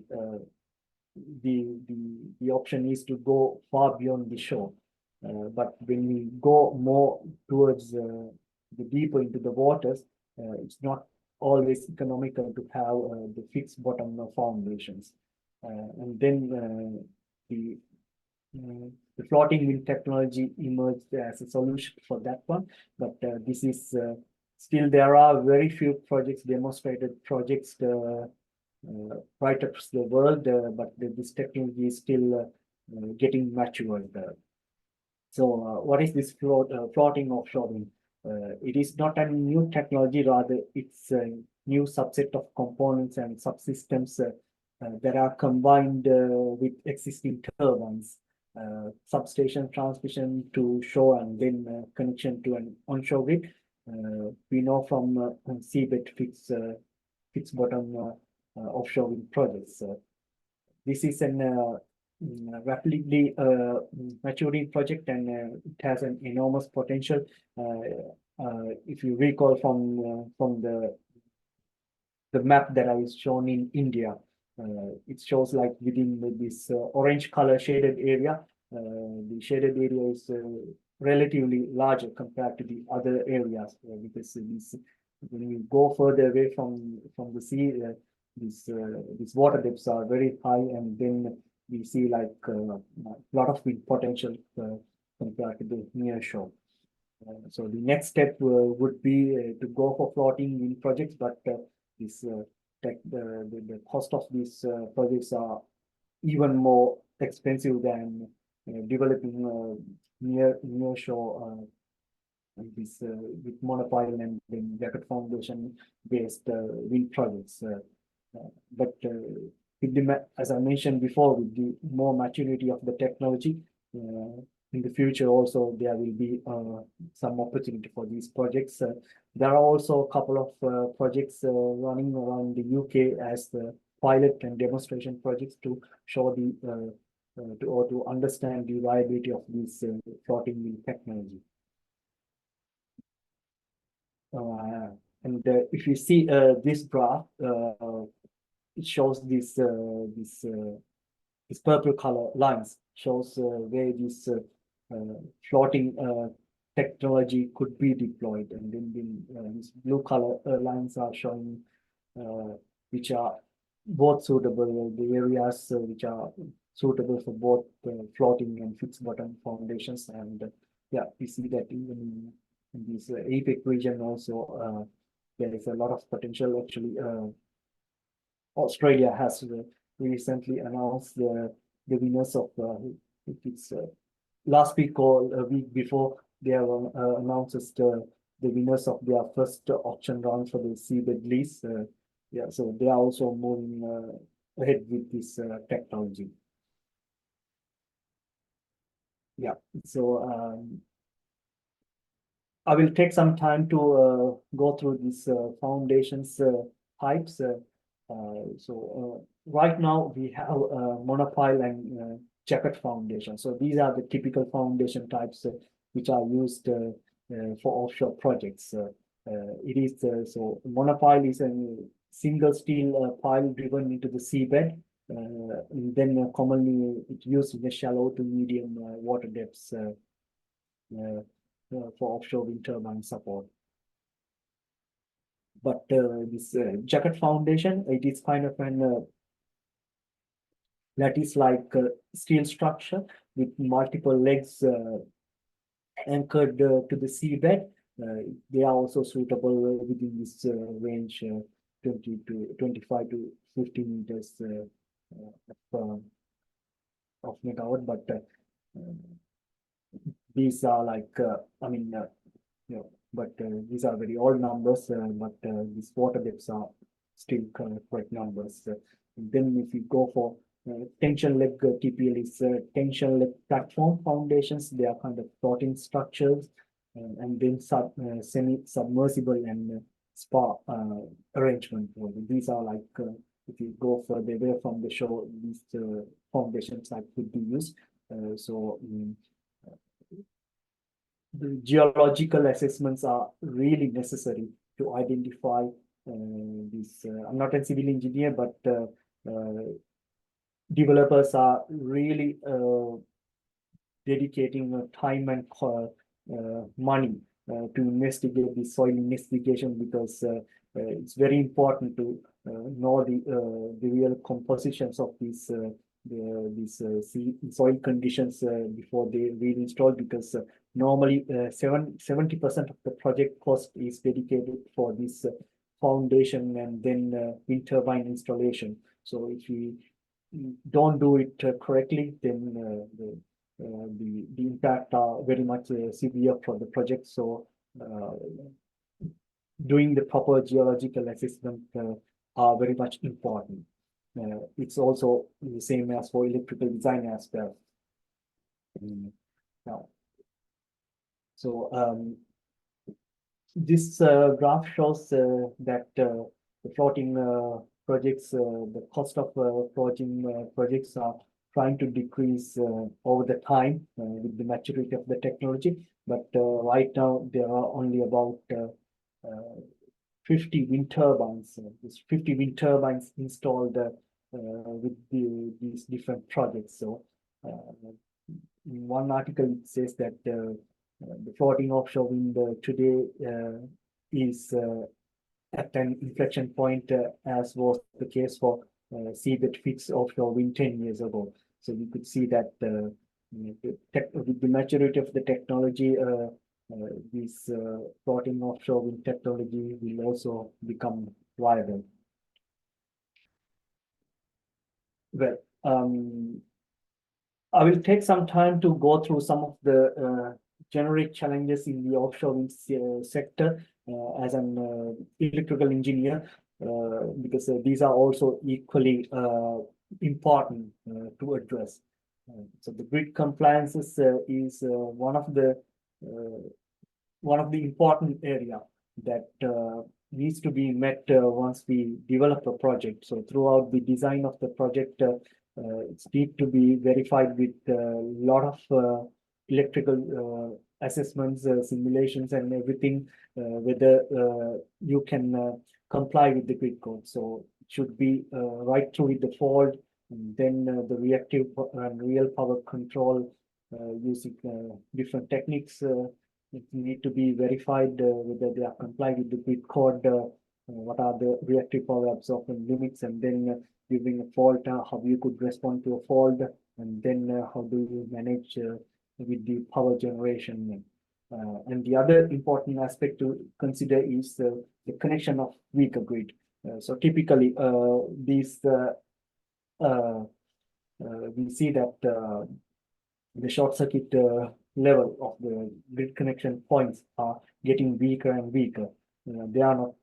the option is to go far beyond the shore. But when we go more towards the deeper into the waters, it's not always economical to have the fixed bottom foundations, and then the floating wind technology emerged as a solution for that one. But this is still, there are very few projects, demonstrated projects right across the world, but this technology is still getting matured. So what is this floating offshore wind? It is not a new technology, rather it's a new subset of components and subsystems that are combined with existing turbines, substation transmission to shore, and then connection to an onshore grid. We know from seabed fixed bottom offshore wind projects. This is an rapidly maturing project, and it has an enormous potential. If you recall from the map that I was shown in India, it shows like within this orange color shaded area, the shaded area is relatively larger compared to the other areas, because when you go further away from the sea, these water depths are very high, and then we see like a lot of wind potential compared to the near shore. So the next step would be to go for floating wind projects, but this the cost of these projects are even more expensive than developing near shore this with monopile and then jacket foundation based wind projects. But with as I mentioned before, with the more maturity of the technology, in the future also there will be some opportunity for these projects. There are also a couple of projects running around the UK as the pilot and demonstration projects to show the to understand the viability of this floating wind technology. And if you see this graph, it shows this purple color lines shows where this floating technology could be deployed, and then these blue color lines are showing which are both suitable, the areas which are suitable for both floating and fixed bottom foundations. And yeah, we see that even in this APEC region also there is a lot of potential. Actually, Australia has recently announced the winners of its last week or a week before, they have announced the winners of their first auction round for the seabed lease. Yeah, so they are also moving ahead with this technology. Yeah, so I will take some time to go through these foundations types. So right now we have monopile and jacket foundation. So these are the typical foundation types which are used for offshore projects. It is so monopile is a single steel pile driven into the seabed. Then commonly it's used in the shallow to medium water depths for offshore wind turbine support. But this jacket foundation, it is kind of an lattice-like steel structure with multiple legs anchored to the seabed. They are also suitable within this range 20 to 25 to 50 meters of megawatt. But these are like I mean you know, but these are very old numbers, but these water depths are still correct numbers. Then if you go for tension leg TPL is tension leg platform foundations. They are kind of floating structures, and then semi-submersible and spa arrangement. These are like if you go further away from the shore, these foundations that could be used. The geological assessments are really necessary to identify this. I'm not a civil engineer, but developers are really dedicating time and money to investigate the soil investigation, because it's very important to know the real compositions of these soil conditions before they reinstall, because normally 70% of the project cost is dedicated for this foundation and then wind turbine installation. So if we don't do it correctly, then the impact are very much severe for the project. So doing the proper geological assessment are very much important. It's also the same as for electrical design as well. Now, so this graph shows that the floating projects, the cost of floating projects are trying to decrease over the time with the maturity of the technology. But right now there are only about 50 wind turbines. There's 50 wind turbines installed with these different projects. So in one article it says that the floating offshore wind today is at an inflection point, as was the case for seabed fixed offshore wind 10 years ago. So you could see that with the maturity of the technology, this floating offshore wind technology will also become viable. Well, I will take some time to go through some of the generic challenges in the offshore wind sector as an electrical engineer, because these are also equally important to address. So the grid compliances is one of the important area that needs to be met once we develop a project. So throughout the design of the project, it's need to be verified with a lot of electrical assessments, simulations, and everything, whether you can comply with the grid code. So it should be right through with the fault, and then the reactive and real power control using different techniques. It need to be verified whether they are complied with the grid code, what are the reactive power absorption limits, and then during a fault, how you could respond to a fault, and then how do you manage with the power generation. And the other important aspect to consider is the connection of weaker grid. So typically, we see that the short circuit level of the grid connection points are getting weaker and weaker. They are not,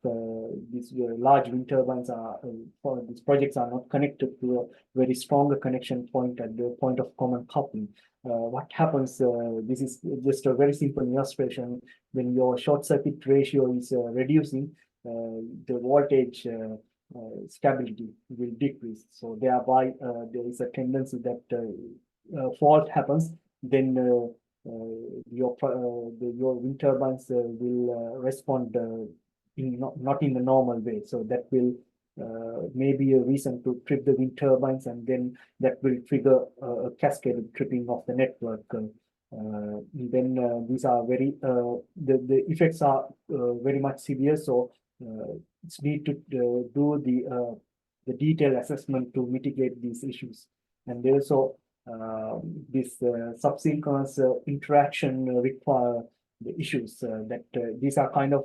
these large wind turbines are, these projects are not connected to a very stronger connection point at the point of common coupling. What happens, this is just a very simple illustration, when your short circuit ratio is reducing, the voltage stability will decrease. So thereby there is a tendency that fault happens, then your wind turbines will respond not in the normal way. So that will may be a reason to trip the wind turbines, and then that will trigger a cascaded tripping of the network. Then these are very the effects are very much severe. So it's need to do the detailed assessment to mitigate these issues. And also this subsynchronous interaction require the issues that these are kind of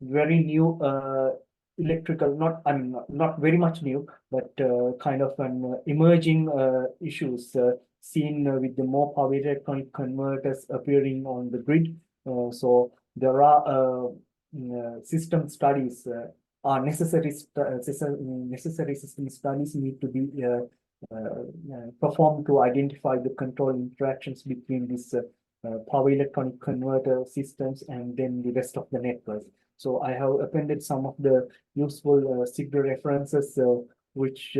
very new electrical, not very much new, but kind of an emerging issues seen with the more power electronic converters appearing on the grid. So there are system studies are necessary. Necessary system studies need to be performed to identify the control interactions between these power electronic converter systems and then the rest of the network. So I have appended some of the useful signal references which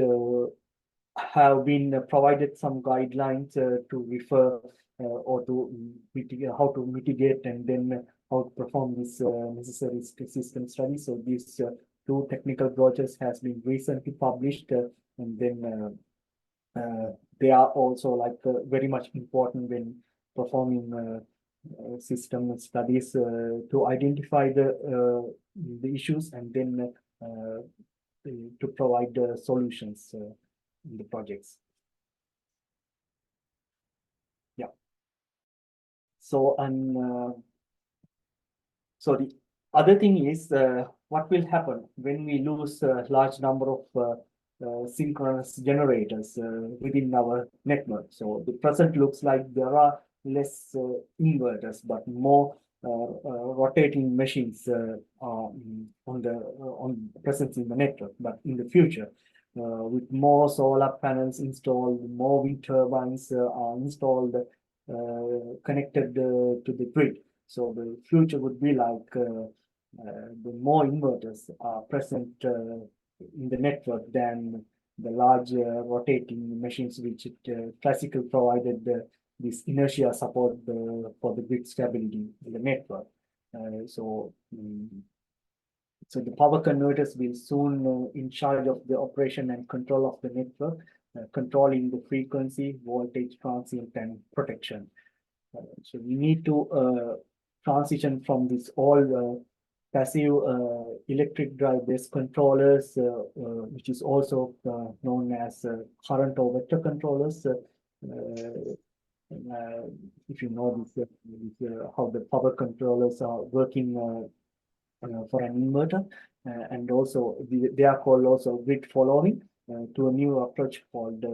have been provided some guidelines to refer or to mitigate, how to mitigate, and then how to perform this necessary system study. So these two technical brochures has been recently published, and then they are also like very much important when performing system studies to identify the issues, and then to provide the solutions in the projects. Yeah. So so the other thing is what will happen when we lose a large number of synchronous generators within our network. So the present looks like there are less inverters, but more rotating machines on presence in the network. But in the future, with more solar panels installed, more wind turbines are installed, connected to the grid. So the future would be like the more inverters are present in the network than the large rotating machines which classical provided this inertia support for the grid stability in the network. So the power converters will soon in charge of the operation and control of the network, controlling the frequency, voltage, transient, and protection. So we need to transition from this all passive electric drive-based controllers, which is also known as current or vector controllers. If you know this, how the power controllers are working for an inverter, and also they are called also grid following, to a new approach called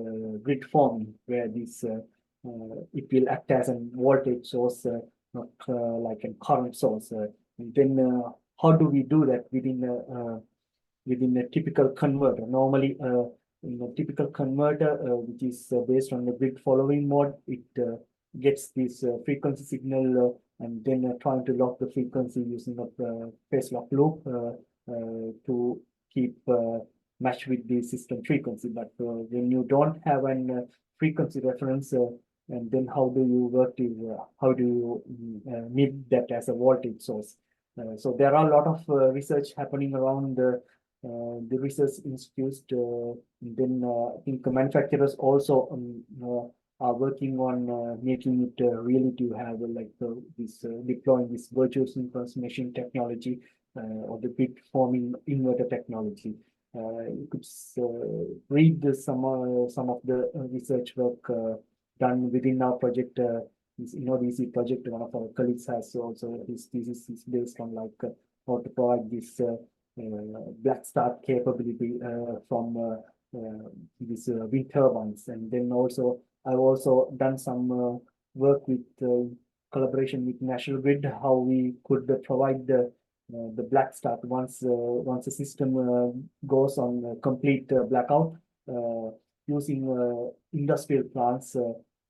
grid forming, where this it will act as a voltage source, not like a current source. And then how do we do that within a typical converter? Normally, in a typical converter, which is based on the grid following mode, it gets this frequency signal and then trying to lock the frequency using a phase lock loop to keep match with the system frequency. But when you don't have an frequency reference, and then how do you work to how do you need that as a voltage source? So there are a lot of research happening around the research institutes. Then I think the manufacturers also are working on making it really to have like this deploying this virtual synchronous machine technology or the grid forming inverter technology. You could read some of the research work done within our project. This InnoDC project, one of our colleagues has also his thesis is based on like how to provide this black start capability from these wind turbines. And then also I've also done some work with collaboration with National Grid, how we could provide the black start once the system goes on complete blackout, using industrial plants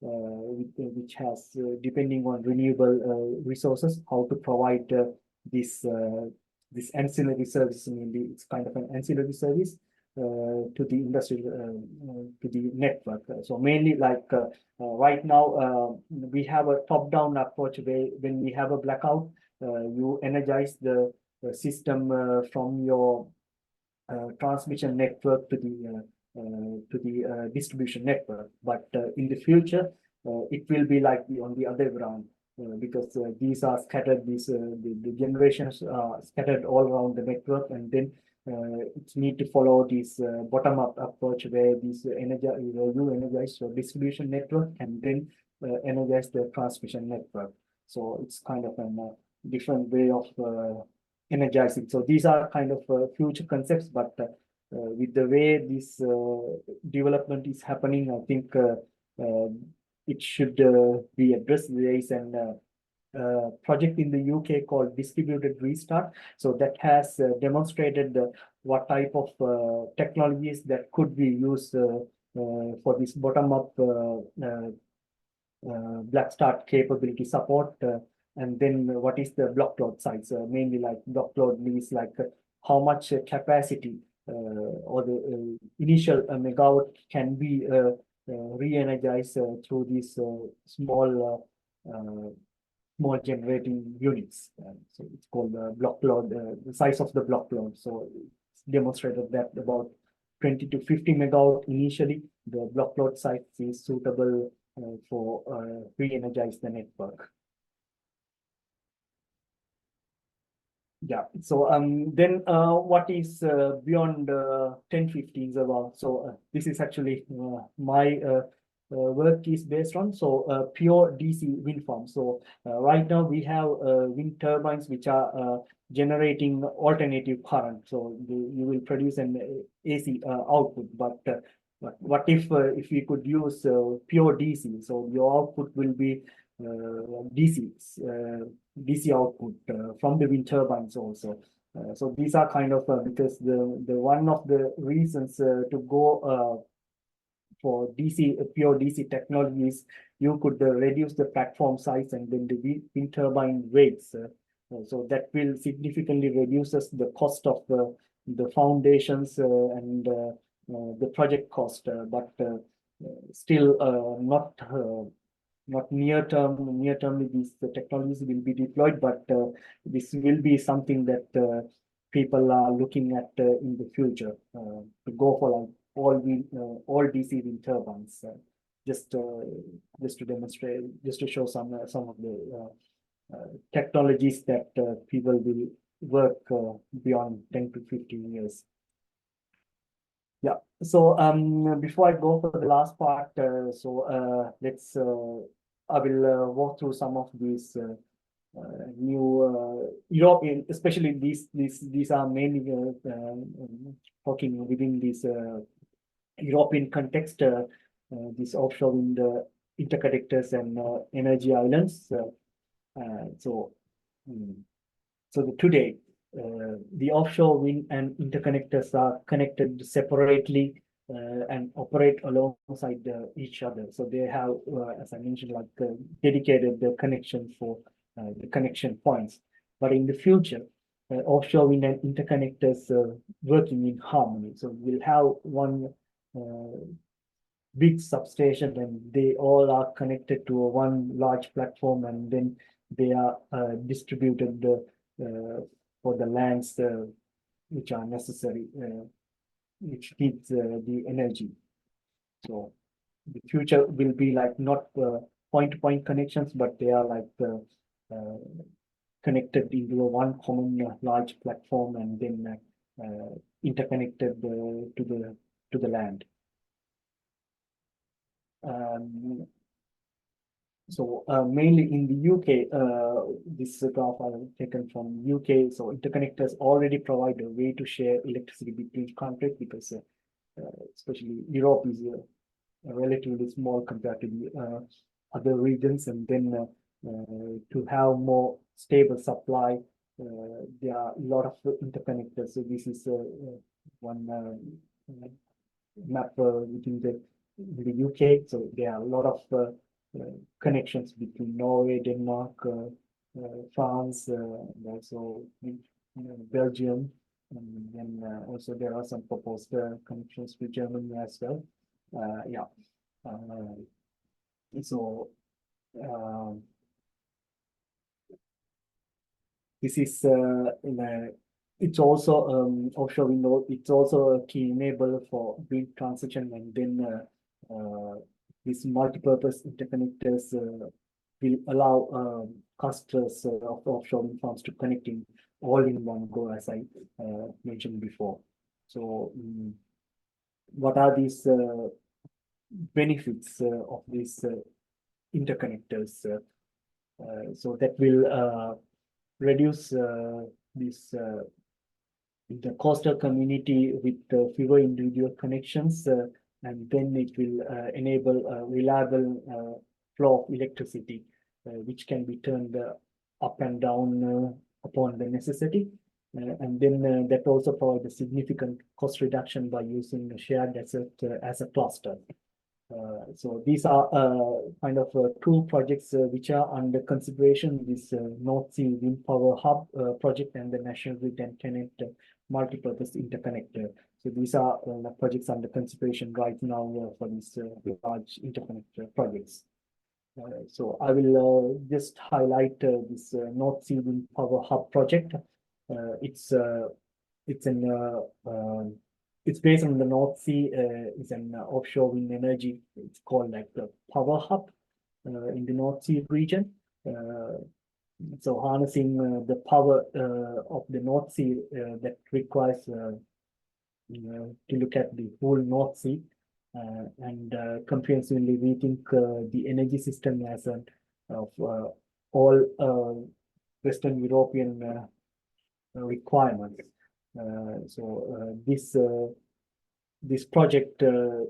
which has depending on renewable resources, how to provide this ancillary service. Mainly, it's kind of an ancillary service to the industry, to the network. So mainly, like right now, we have a top-down approach where when we have a blackout, you energize the system from your transmission network to the distribution network. But in the future, it will be like on the other ground. Because these are scattered, the generations are scattered all around the network, and then it's need to follow this bottom-up approach where this you energize your distribution network and then energize the transmission network. So it's kind of a different way of energizing. So these are kind of future concepts, but with the way this development is happening, I think it should be addressed. There is an project in the UK called Distributed Restart. So that has demonstrated what type of technologies that could be used for this bottom-up black start capability support. And then what is the block load size? Mainly like block load means like how much capacity or the initial megawatt can be re-energized through these small generating units. So it's called the block load, the size of the block load. So it's demonstrated that about 20 to 50 megawatt initially, the block load size is suitable for re-energize the network. Yeah. So then what is beyond 1015s about? So this is actually my work is based on. So pure DC wind farm. So right now we have wind turbines which are generating alternative current. So you will produce an AC output. But what if we could use pure DC? So your output will be DC. DC output from the wind turbines also. So these are kind of because the one of the reasons to go for DC pure DC technologies, you could reduce the platform size and then the wind turbine weights. So that will significantly reduces the cost of the foundations and the project cost, but still not near term. Near term, these the technologies will be deployed, but this will be something that people are looking at in the future to go for like all DC wind turbines. Just to demonstrate, just to show some of the technologies that people will work beyond 10 to 15 years. Yeah. So before I go for the last part, let's I will walk through some of these new European, especially these are mainly talking within this European context, these offshore wind interconnectors and energy islands. So today, the offshore wind and interconnectors are connected separately and operate alongside each other. So they have, as I mentioned, like dedicated connection for the connection points. But in the future, offshore wind and interconnectors working in harmony. So we'll have one big substation, and they all are connected to one large platform, and then they are distributed for the lands which are necessary, which needs the energy. So the future will be like not point-to-point connections, but they are like connected into one common large platform, and then interconnected to the land. So mainly in the UK, this graph I have taken from UK. So interconnectors already provide a way to share electricity between countries, because especially Europe is relatively small compared to the other regions, and then to have more stable supply, there are a lot of interconnectors. So this is one map within the UK. So there are a lot of connections between Norway, Denmark, France, and also Belgium, and then also there are some proposed connections with Germany as well. Yeah. So this is it's also offshore wind. It's also a key enabler for green transition, and then these multi-purpose interconnectors will allow clusters of offshore wind farms to connect in all in one go, as I mentioned before. So what are these benefits of these interconnectors? So that will reduce this the coastal community with fewer individual connections, and then it will enable a reliable flow of electricity, which can be turned up and down upon the necessity. And then that also provides a significant cost reduction by using a shared asset as a cluster. So these are kind of two projects which are under consideration: this North Sea Wind Power Hub project and the National Grid and TenneT multi-purpose interconnector. So these are projects under consideration right now for these large interconnector projects. So I will just highlight this North Sea Wind Power Hub project. It's based on the North Sea. It's an offshore wind energy. It's called like the Power Hub in the North Sea region. So harnessing the power of the North Sea that requires to look at the whole North Sea and comprehensively rethink the energy system as an of all Western European requirements. So this project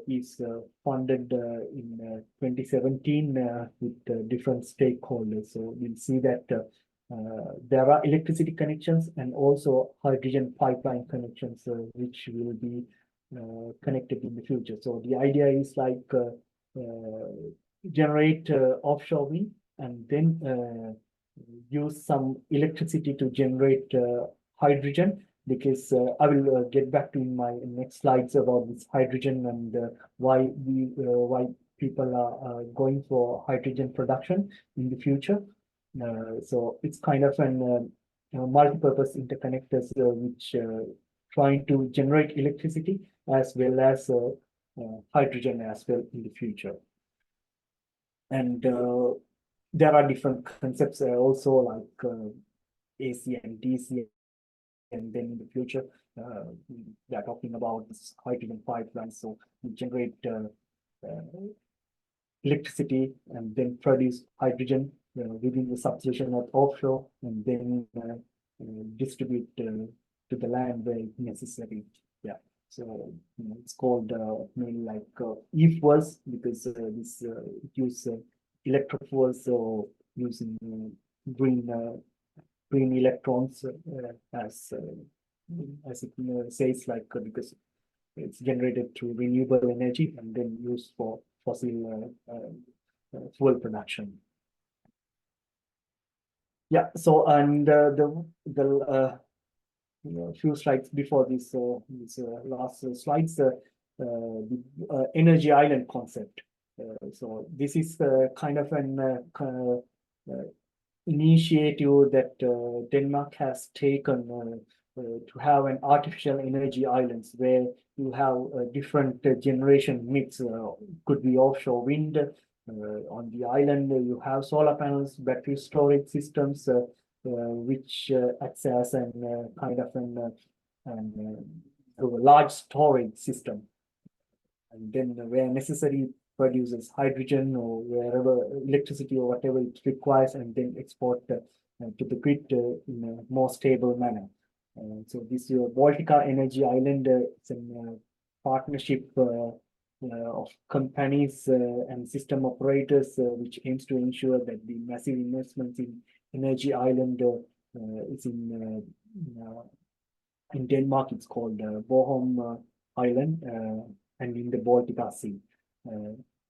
is funded in 2017 with different stakeholders. So we'll see that there are electricity connections and also hydrogen pipeline connections, which will be connected in the future. So the idea is like generate offshore wind and then use some electricity to generate hydrogen, because I will get back to in my next slides about this hydrogen and why people are going for hydrogen production in the future. So it's kind of an multi-purpose interconnectors which trying to generate electricity as well as hydrogen as well in the future. And there are different concepts also like AC and DC, and then in the future we are talking about this hydrogen pipeline. So we generate electricity and then produce hydrogen within the substation at offshore, and then distribute to the land where necessary. Yeah, so it's called mainly like e-fuels, because this use electrofuels, so using green electrons as it says, like because it's generated through renewable energy and then used for fossil fuel production. Yeah, so and the few slides before this last slides, the energy island concept. So this is kind of an initiative that Denmark has taken to have an artificial energy islands where you have a different generation mix. Could be offshore wind. On the island, you have solar panels, battery storage systems, which acts as an kind of a large storage system. And then where necessary, produces hydrogen or wherever electricity or whatever it requires, and then export to the grid in a more stable manner. So this Baltica Energy Island is a partnership of companies and system operators, which aims to ensure that the massive investments in energy island is in Denmark. It's called Bornholm Island, and in the Baltic Sea.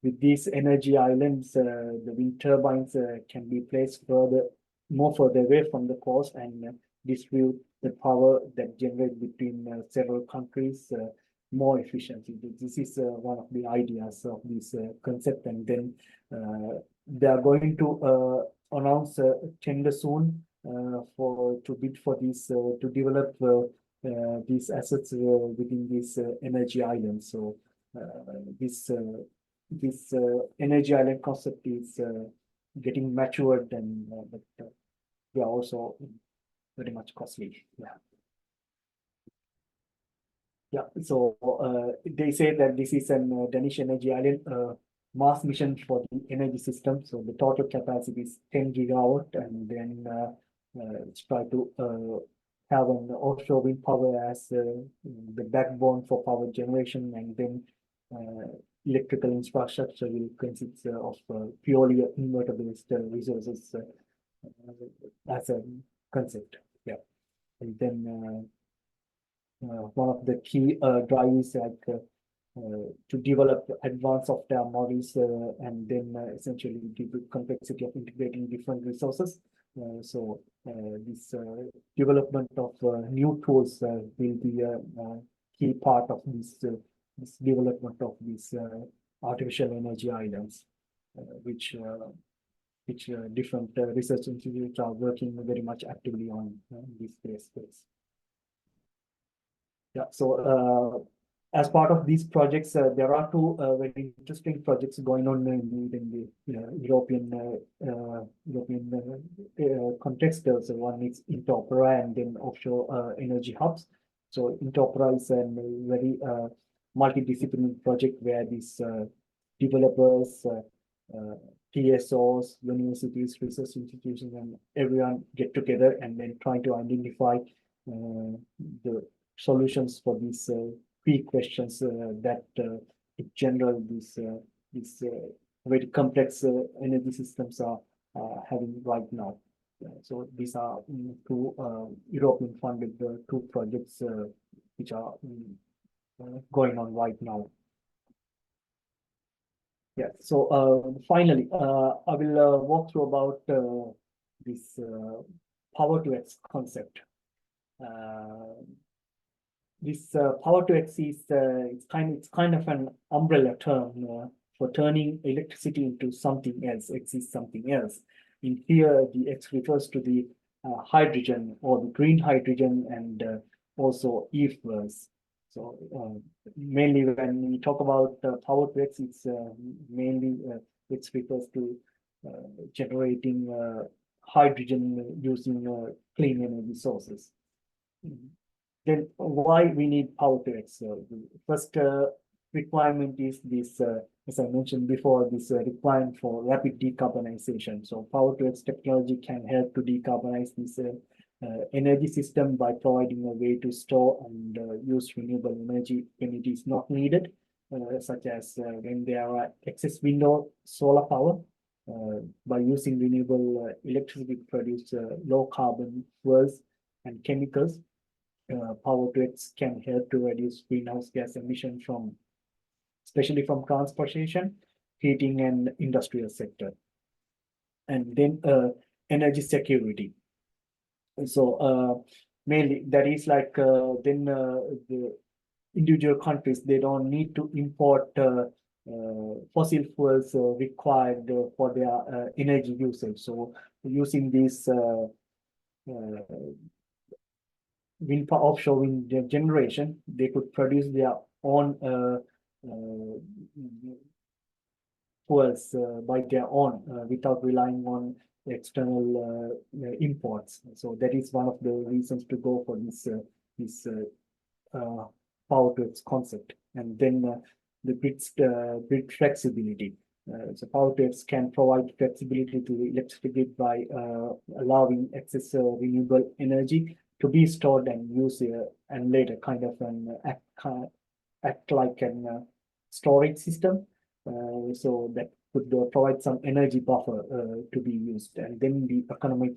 With these energy islands, the wind turbines can be placed more further away from the coast and distribute the power that generates between several countries more efficiently. This is one of the ideas of this concept, and then they are going to announce a tender soon to bid for this to develop these assets within this energy island. So this energy island concept is getting matured, and but they are also very much costly. Yeah. So they say that this is an Danish energy island mass mission for the energy system. So the total capacity is 10 gigawatt, and then it's try to have an offshore wind power as the backbone for power generation, and then electrical infrastructure will consist of purely inverter-based resources as a concept. Yeah, and then one of the key drivers like to develop advanced software models and then essentially the complexity of integrating different resources. So this development of new tools will be a key part of this development of these artificial energy islands, which different research institutes are working very much actively on this space. Yeah, so as part of these projects, there are two very interesting projects going on in the European context. So one is Interopera and then offshore energy hubs. So Interopera is a very multidisciplinary project where these developers, TSOs, universities, research institutions, and everyone get together and then try to identify the solutions for these key questions that in general these very complex energy systems are having right now. So these are two European funded two projects which are going on right now. Yeah. So finally, I will walk through about this power to X concept. This power to X is it's kind of an umbrella term for turning electricity into something else. X is something else. In here, the X refers to the hydrogen or the green hydrogen and also e-fuels. So mainly when we talk about power to X, it's mainly it refers to generating hydrogen using clean energy sources. Then why we need power to X? The first requirement is this, as I mentioned before, this requirement for rapid decarbonization. So power to X technology can help to decarbonize this energy system by providing a way to store and use renewable energy when it is not needed, such as when there are excess wind or solar power. By using renewable electricity to produce low carbon fuels and chemicals, power grids can help to reduce greenhouse gas emission from, especially from transportation, heating, and industrial sector. And then energy security. So mainly that is like then the individual countries, they don't need to import fossil fuels required for their energy usage. So using these offshore wind generation, they could produce their own fuels by their own without relying on external imports. So that is one of the reasons to go for this power to X concept. And then the grid flexibility. So power to X can provide flexibility to the electricity grid by allowing excess renewable energy to be stored and used and later kind of an act like an storage system. So that could provide some energy buffer to be used, and then the economic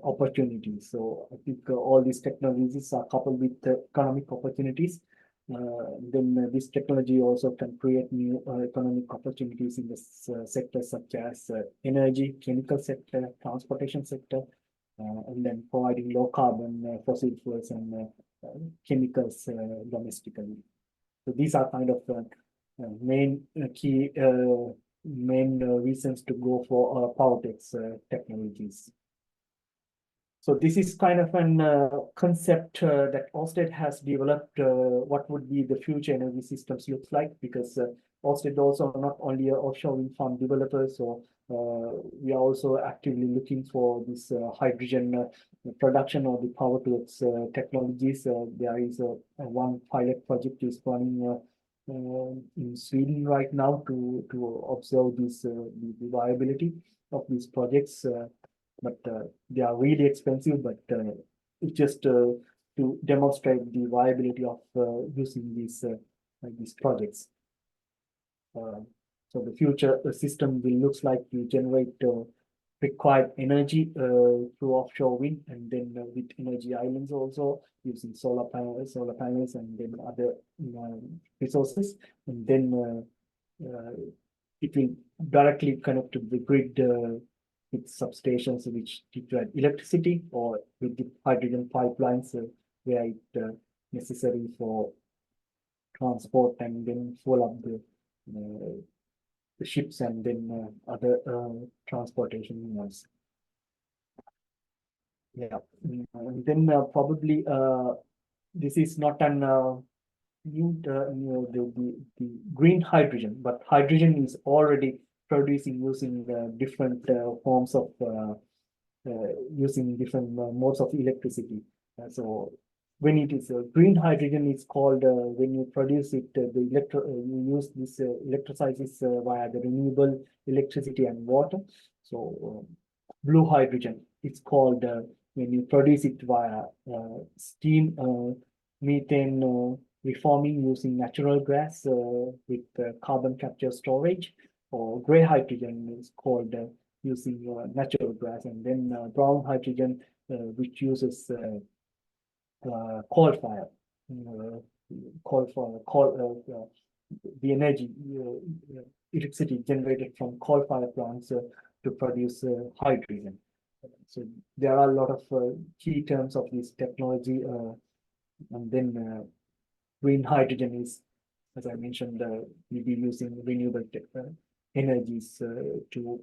opportunities. So I think all these technologies are coupled with economic opportunities. Then this technology also can create new economic opportunities in this sector, such as energy, chemical sector, transportation sector, and then providing low carbon fossil fuels and chemicals domestically. So these are kind of main key main reasons to go for power technologies. So this is kind of an concept that Ørsted has developed. What would be the future energy systems looks like? Because Ørsted also not only an offshore wind farm developer, so we are also actively looking for this hydrogen production or the power to X technologies. There is one pilot project is running in Sweden right now to observe this the viability of these projects. But they are really expensive, but it's just to demonstrate the viability of using these projects. So the future system will looks like we generate required energy through offshore wind, and then with energy islands also using solar panels, and then other resources, and then it will directly connect to the grid with substations which provide electricity, or with the hydrogen pipelines where it necessary for transport and then fuel up the ships and then other transportation modes. Yeah, and then probably this is not an the green hydrogen, but hydrogen is already producing using different forms of using different modes of electricity. So when it is green hydrogen, is called when you produce it, you use this electrolysis via the renewable electricity and water. So blue hydrogen, it's called when you produce it via steam, methane reforming using natural gas with carbon capture storage. Or gray hydrogen is called using natural gas, and then brown hydrogen, which uses coal fire, the energy, electricity generated from coal fire plants to produce hydrogen. So there are a lot of key terms of this technology, and then green hydrogen is, as I mentioned, we'll be using renewable energies to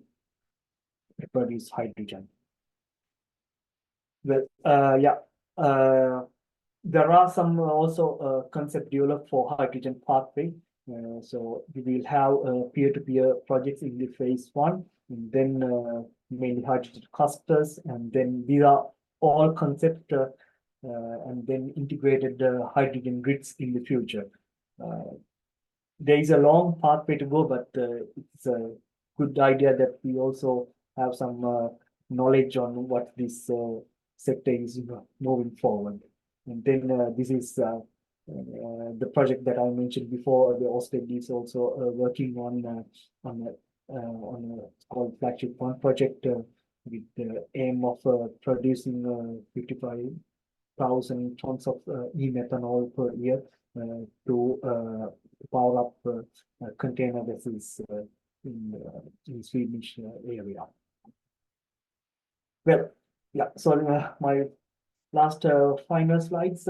produce hydrogen. Well, yeah, there are some also concept developed for hydrogen pathway. So we will have peer-to-peer projects in the phase 1, and then mainly hydrogen clusters, and then these are all concept and then integrated hydrogen grids in the future. There is a long pathway to go, but it's a good idea that we also have some knowledge on what this sector is moving forward. And then this is the project that I mentioned before. The OSTED is also working on called Flagship 1 project with the aim of producing 55,000 tons of e-methanol per year to power up container vessels in Swedish area. Well, yeah. So my last final slides.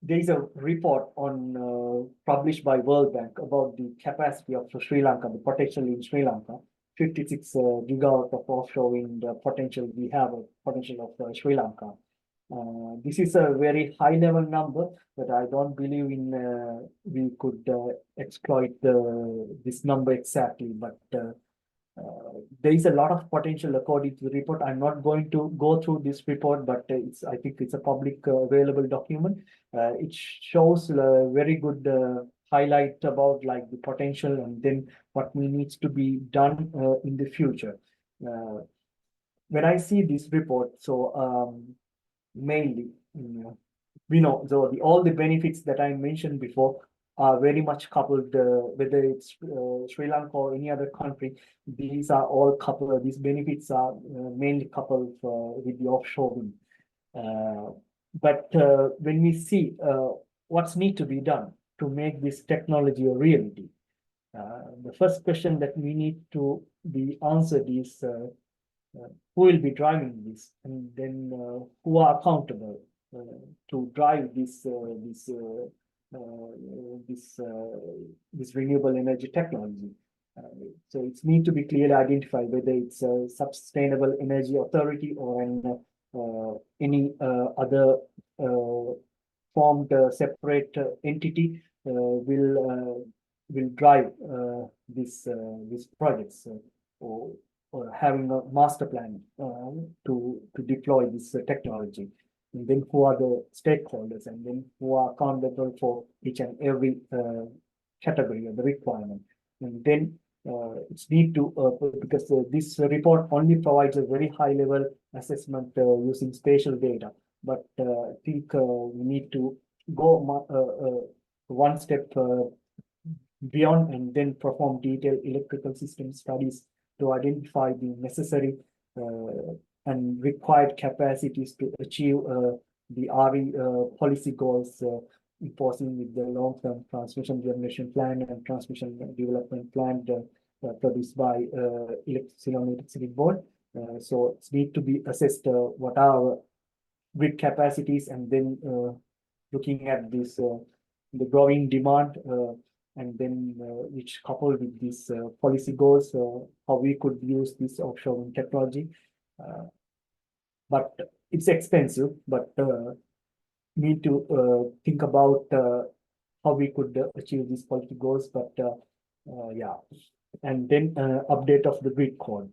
There is a report on published by World Bank about the capacity of Sri Lanka, the potential in Sri Lanka. 56 gigawatt of offshore wind potential. We have a potential of Sri Lanka. This is a very high level number, but I don't believe in we could exploit this number exactly. But there is a lot of potential according to the report. I'm not going to go through this report, but I think it's a public available document. It shows a very good highlight about like the potential and then what needs to be done in the future. When I see this report, so mainly, we know all the benefits that I mentioned before are very much coupled, whether it's Sri Lanka or any other country. These are all coupled. These benefits are mainly coupled with the offshore wind. But when we see what's need to be done to make this technology a reality, the first question that we need to be answered is who will be driving this, and then who are accountable to drive this renewable energy technology. So it's need to be clearly identified whether it's a sustainable energy authority or any other formed separate entity will drive these projects or having a master plan to deploy this technology. And then who are the stakeholders, and then who are accountable for each and every category of the requirement. And then it's need to, because this report only provides a very high level assessment using spatial data, but I think we need to go one step beyond and then perform detailed electrical system studies to identify the necessary and required capacities to achieve the RE policy goals imposing with the long-term transmission generation plan and transmission development plan produced by Ceylon Electricity Board. So it needs to be assessed what are grid capacities, and then looking at this the growing demand, and then which coupled with these policy goals, how we could use this offshore wind technology. But it's expensive, but need to think about how we could achieve these policy goals. But yeah, and then update of the grid code.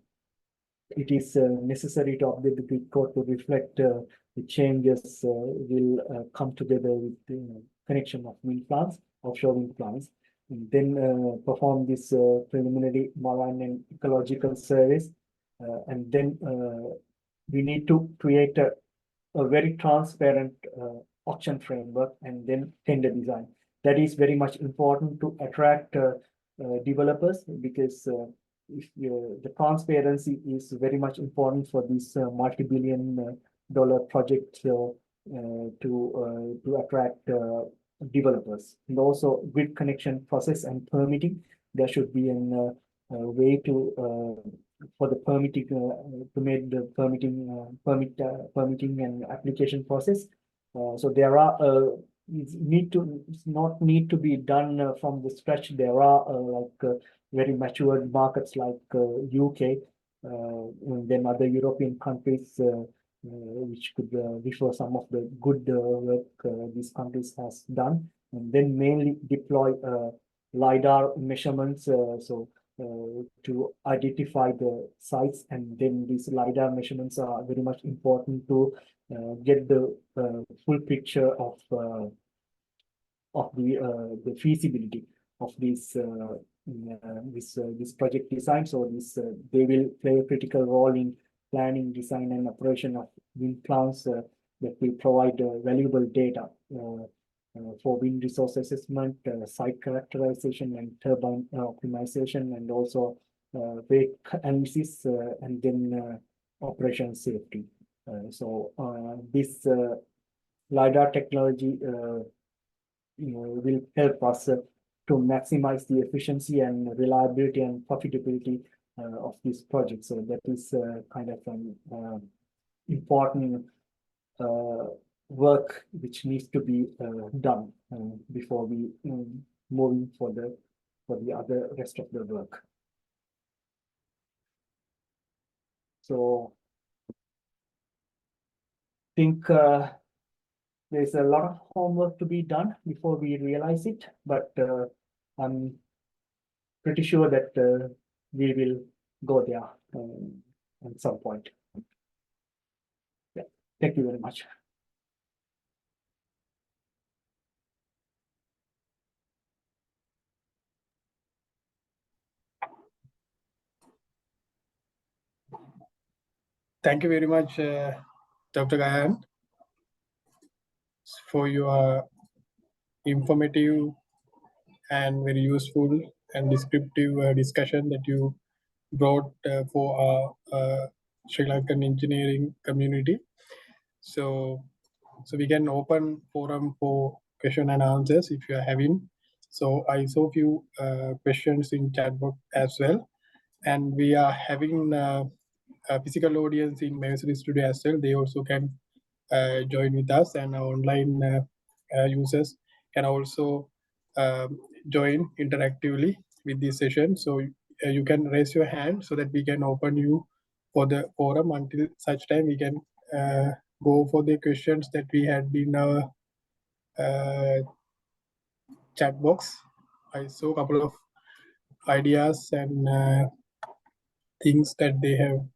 It is necessary to update the grid code to reflect the changes will come together with the connection of wind plants, offshore wind plants, and then perform this preliminary marine and ecological surveys, and then we need to create a very transparent auction framework and then tender design. That is very much important to attract developers, because the transparency is very much important for this multi-billion dollar project to attract developers. And also grid connection process and permitting. There should be a way to for the permitting to make the permitting and application process. So there are it's not need to be done from the scratch. There are very matured markets like UK, and then other European countries, which could refer some of the good work these countries has done, and then mainly deploy LiDAR measurements. To identify the sites, and then these LiDAR measurements are very much important to get the full picture of the feasibility of this project design. So they will play a critical role in planning, design, and operation of wind plants that will provide valuable data for wind resource assessment, site characterization, and turbine optimization, and also wake analysis, and then operation safety. This LiDAR technology will help us to maximize the efficiency and reliability and profitability of this project. So that is kind of an important work which needs to be done before we moving for the other rest of the work. So I think there's a lot of homework to be done before we realize it, but I'm pretty sure that we will go there at some point. Yeah, thank you very much. Thank you very much, Dr. Gayan, for your informative and very useful and descriptive discussion that you brought for our Sri Lankan engineering community. So we can open forum for question and answers if you are having. So I saw few questions in chat box as well, and we are having a physical audience in Mayuri Studio as well. They also can join with us, and our online users can also join interactively with this session. So you can raise your hand so that we can open you for the forum. Until such time, we can go for the questions that we had in our chat box. I saw a couple of ideas and things that they have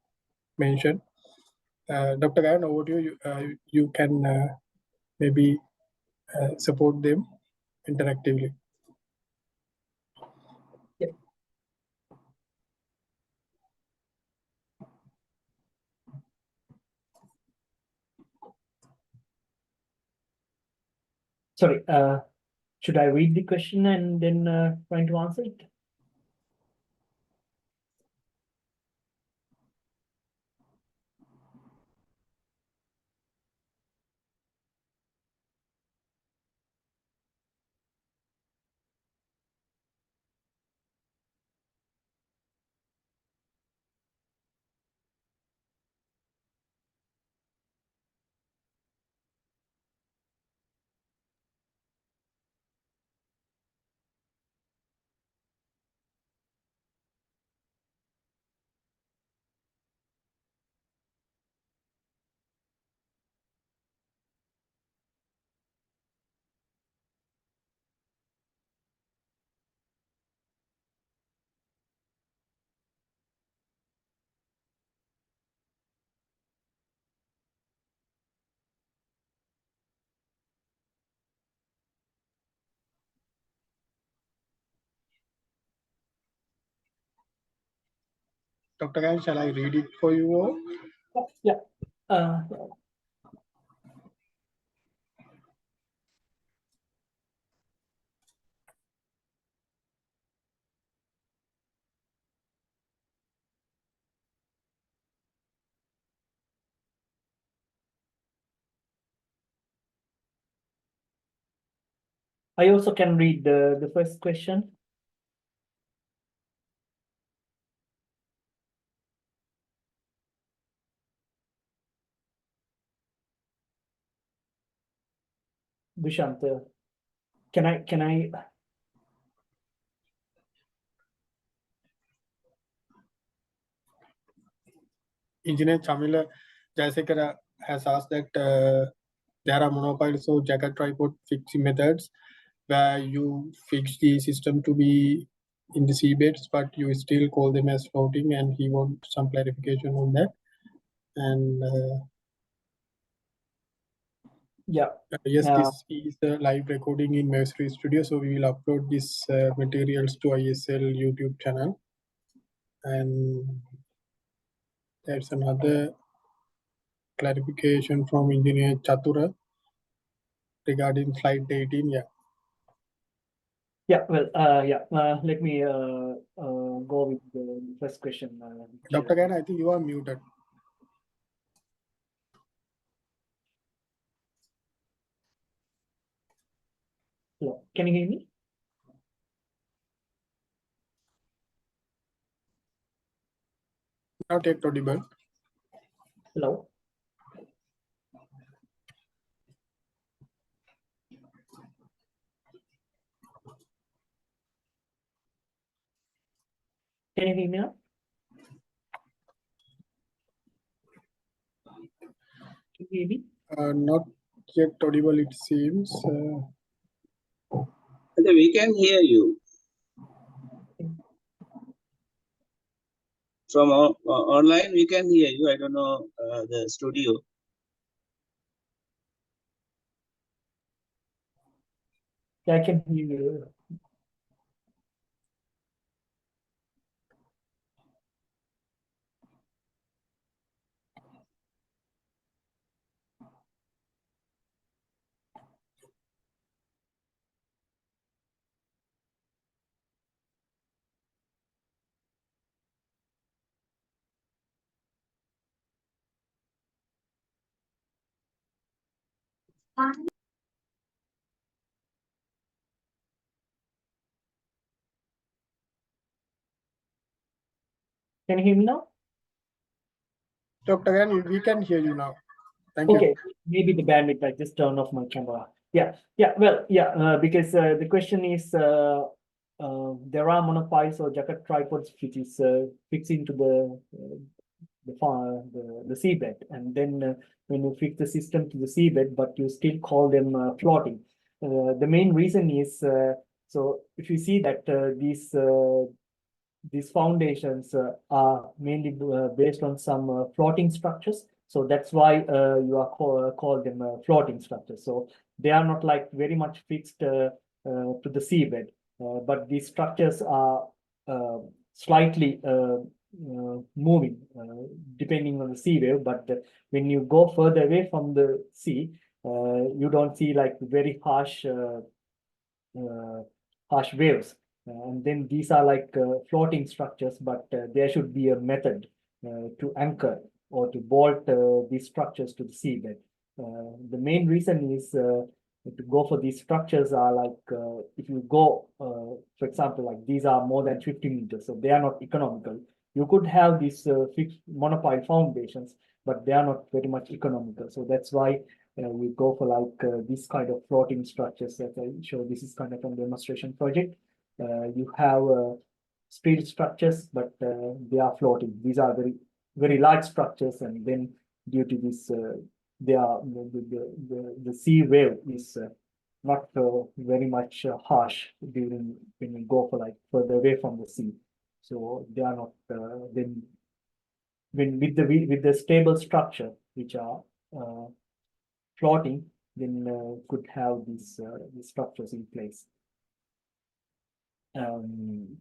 mentioned. Dr. Gayan, over to you. You can maybe support them interactively. Sorry, should I read the question and then try to answer it? Dr. Gayan, shall I read it for you all? Yeah. I also can read the first question. Dushyant, can I Engineer Chamila Jayasekara has asked that there are monopiles or jacket tripod fixing methods where you fix the system to be in the seabeds, but you still call them as floating, and he wants some clarification on that. And yeah. yes, this is a live recording in Mercury Studio, so we will upload this materials to ISL YouTube channel. And there's another clarification from Engineer Chatura regarding slide 18. Yeah. Yeah, well, let me go with the first question. Dr. Gan, I think you are muted. Hello, can you hear me? Not yet audible. Hello. Can you hear me now? Can you hear me? Not yet audible, it seems. We can hear you. From online, we can hear you. I don't know the studio. Yeah, I can hear you. Can you hear me now? Dr. Gan, we can hear you now. Thank you. Okay, maybe the bandwidth. I just turn off my camera. Yeah. Well, yeah. Because the question is, there are monopiles or jacket tripods which is fixed into the seabed, and then when you fix the system to the seabed, but you still call them floating. The main reason is so if you see that these foundations are mainly based on some floating structures. So that's why you are called them floating structures. So they are not like very much fixed to the seabed, but these structures are slightly moving depending on the sea wave. But when you go further away from the sea, you don't see like very harsh waves. And then these are like floating structures, but there should be a method to anchor or to bolt these structures to the seabed. The main reason is to go for these structures are like if you go, for example, like these are more than 50 meters, so they are not economical. You could have these fixed monopile foundations, but they are not very much economical. So that's why we go for like this kind of floating structures that I show. This is kind of a demonstration project. You have steel structures, but they are floating. These are very large structures, and then due to this, they are the sea wave is not very much harsh during when you go for like further away from the sea. So they are not then when with the stable structure which are floating, then could have these structures in place.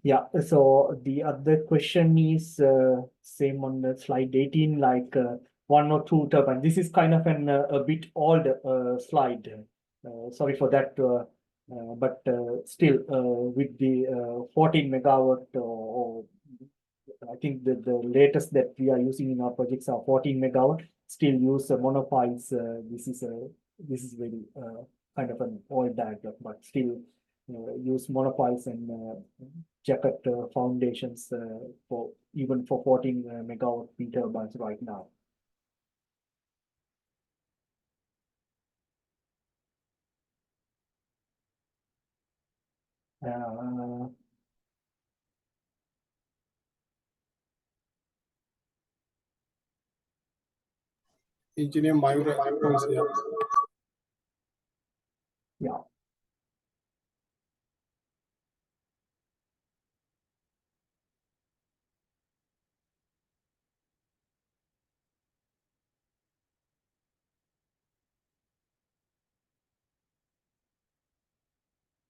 Yeah, so the other question is same on the slide 18, like 1 or 2 turbine. This is kind of a bit old slide. Sorry for that, but still with the 14 megawatt or I think the latest that we are using in our projects are 14 megawatt. Still use monopiles. This is very kind of an old diagram, but still use monopiles and jacket foundations for even for 14 megawatt wind turbines right now. Engineer Mayur was here. Yeah.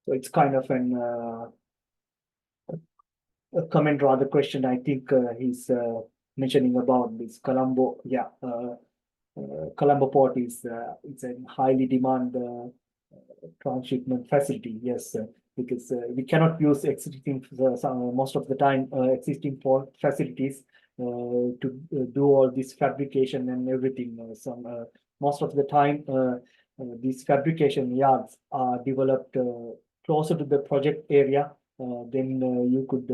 So it's kind of a comment rather question. I think he's mentioning about this Colombo. Yeah, Colombo port is it's a highly demand transshipment facility. Yes, because we cannot use existing most of the time existing port facilities to do all this fabrication and everything. Most of the time these fabrication yards are developed closer to the project area. Then you could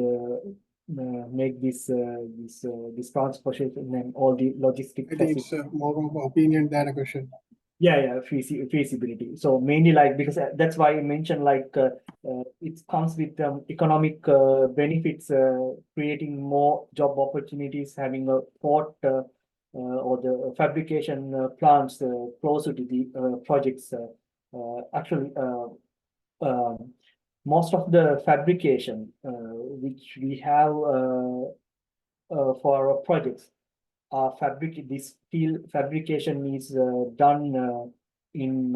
make this transportation and all the logistic. I think it's more of an opinion than a question. Yeah, feasibility. So mainly like, because that's why I mentioned like it comes with economic benefits, creating more job opportunities, having a port or the fabrication plants closer to the projects. Actually, most of the fabrication which we have for our projects are this steel fabrication is done in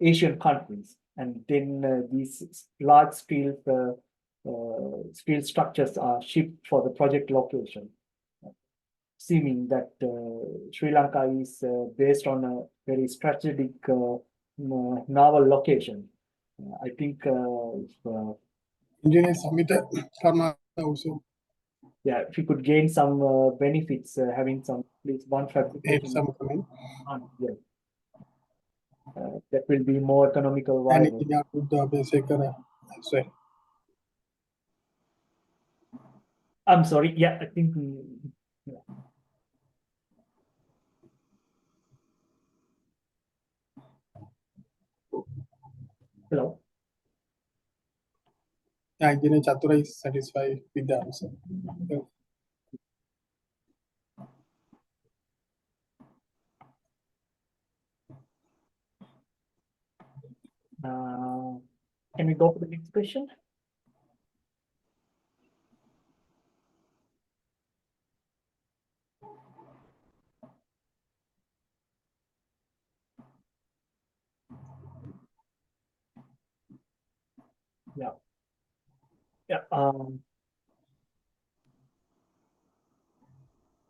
Asian countries, and then these large steel structures are shipped for the project location, seeming that Sri Lanka is based on a very strategic naval location. I think Engineer Samita Karna also. Yeah, if you could gain some benefits, having some at least one fabrication. Some comment. Yeah. That will be more economical And viable. engineer with the basic as well. I'm sorry. Yeah, I think. Yeah. Hello. Yeah, Engineer Chatura is satisfied with the answer. Can we go to the next question? Yeah. Yeah.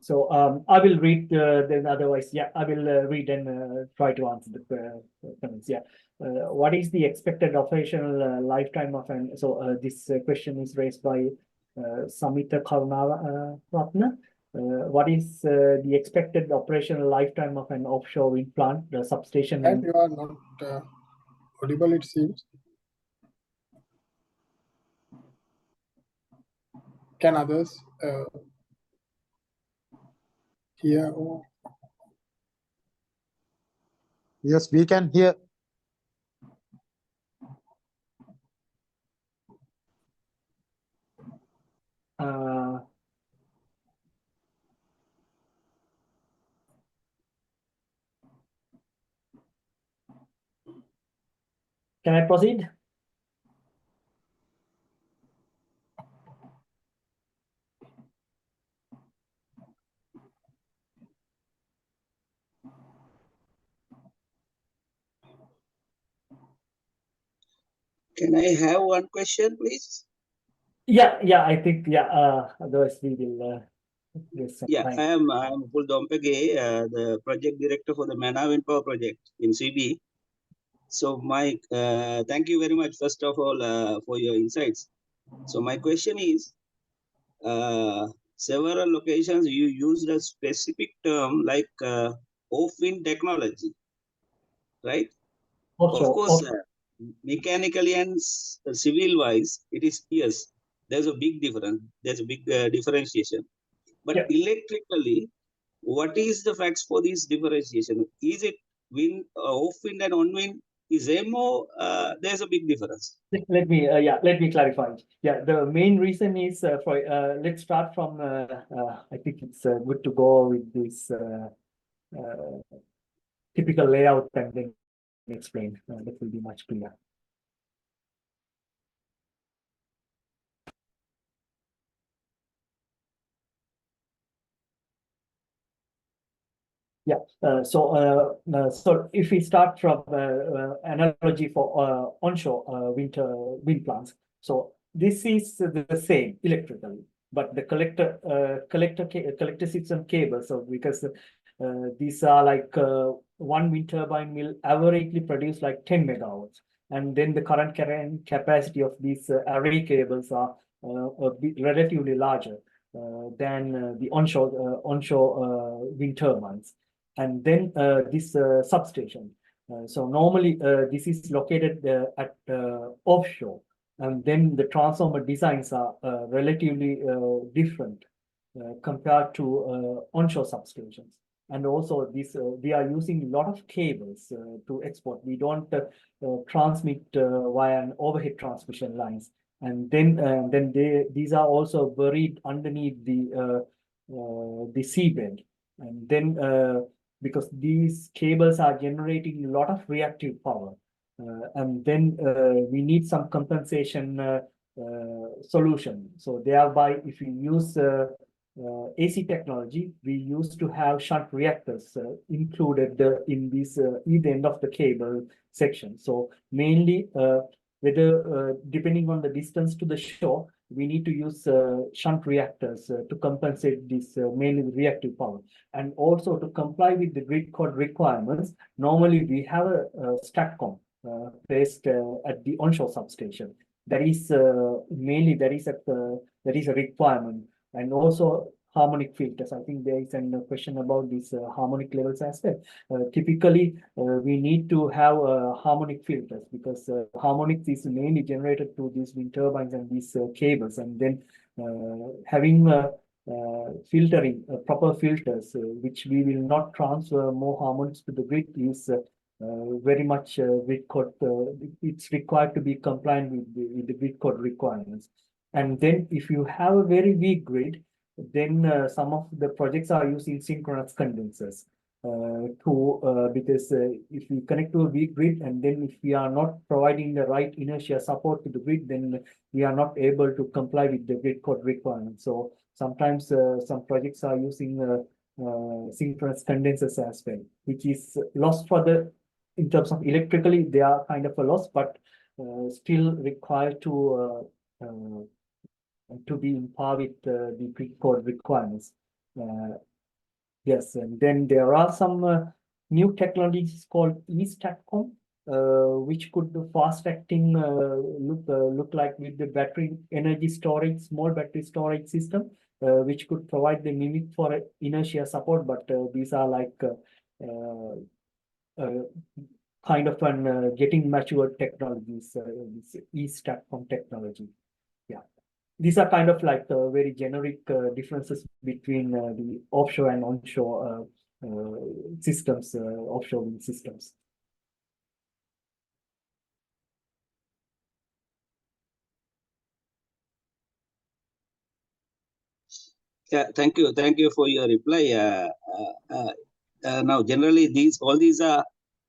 So I will read then otherwise, yeah, I will read and try to answer the comments. Yeah. What is the expected operational lifetime of an, so this question is raised by Samita Karunaratne. What is the expected operational lifetime of an offshore wind plant, the substation? And you are not audible, it seems. Can others hear? Or... Yes, we can hear. Can I proceed? Can I have one question, please? Yeah, I think, yeah, otherwise we will Yeah, time. I am Pul Dompege, the project director for the Mana Wind Power project in CB. So my thank you very much, first of all, for your insights. So my question is, several locations you used a specific term like off-wind technology. right? Offshore, Of course, offshore. mechanically and civil wise, it is yes. There's a big difference. There's a big differentiation. But Yeah. electrically, what is the facts for this differentiation? Is it wind, off wind and on wind? Is MO? There's a big difference. Let me clarify. Yeah, the main reason is for let's start from I think it's good to go with this typical layout and then explain. That will be much clearer. Yeah. So if we start from analogy for onshore wind plants, so this is the same electrically, but the collector system cable. So because these are like one wind turbine will averagely produce like 10 megawatts, and then the current capacity of these array cables are a bit relatively larger than the onshore wind turbines. And then this substation. So normally this is located at offshore, and then the transformer designs are relatively different compared to onshore substations. And also this we are using a lot of cables to export. We don't transmit via an overhead transmission lines. And then these are also buried underneath the seabed. And then because these cables are generating a lot of reactive power. And then we need some compensation solution. So thereby, if we use AC technology, we used to have shunt reactors included in this either end of the cable section. So mainly, whether depending on the distance to the shore, we need to use shunt reactors to compensate this mainly reactive power. And also to comply with the grid code requirements, normally we have a STATCOM placed at the onshore substation. That is mainly that is a requirement. And also harmonic filters. I think there is a question about these harmonic levels as well. Typically, we need to have harmonic filters because harmonics is mainly generated through these wind turbines and these cables, and then having filtering proper filters, which we will not transfer more harmonics to the grid, is very much grid code. It's required to be compliant with the grid code requirements. And then if you have a very weak grid, then some of the projects are using synchronous condensers because if we connect to a weak grid and then if we are not providing the right inertia support to the grid, then we are not able to comply with the grid code requirements. So sometimes some projects are using synchronous condensers as well, which is lost for in terms of electrically, they are kind of a loss, but still required to be in par with the grid code requirements. Yes, and then there are some new technologies called eSTATCOM, which could do fast acting look like with the battery energy storage, small battery storage system, which could provide the mimic for inertia support, but these are like kind of an getting mature technologies, this eSTATCOM technology. Yeah. These are kind of like very generic differences between the offshore and onshore systems, offshore wind systems. Yeah, thank you for your reply. Now, generally, all these are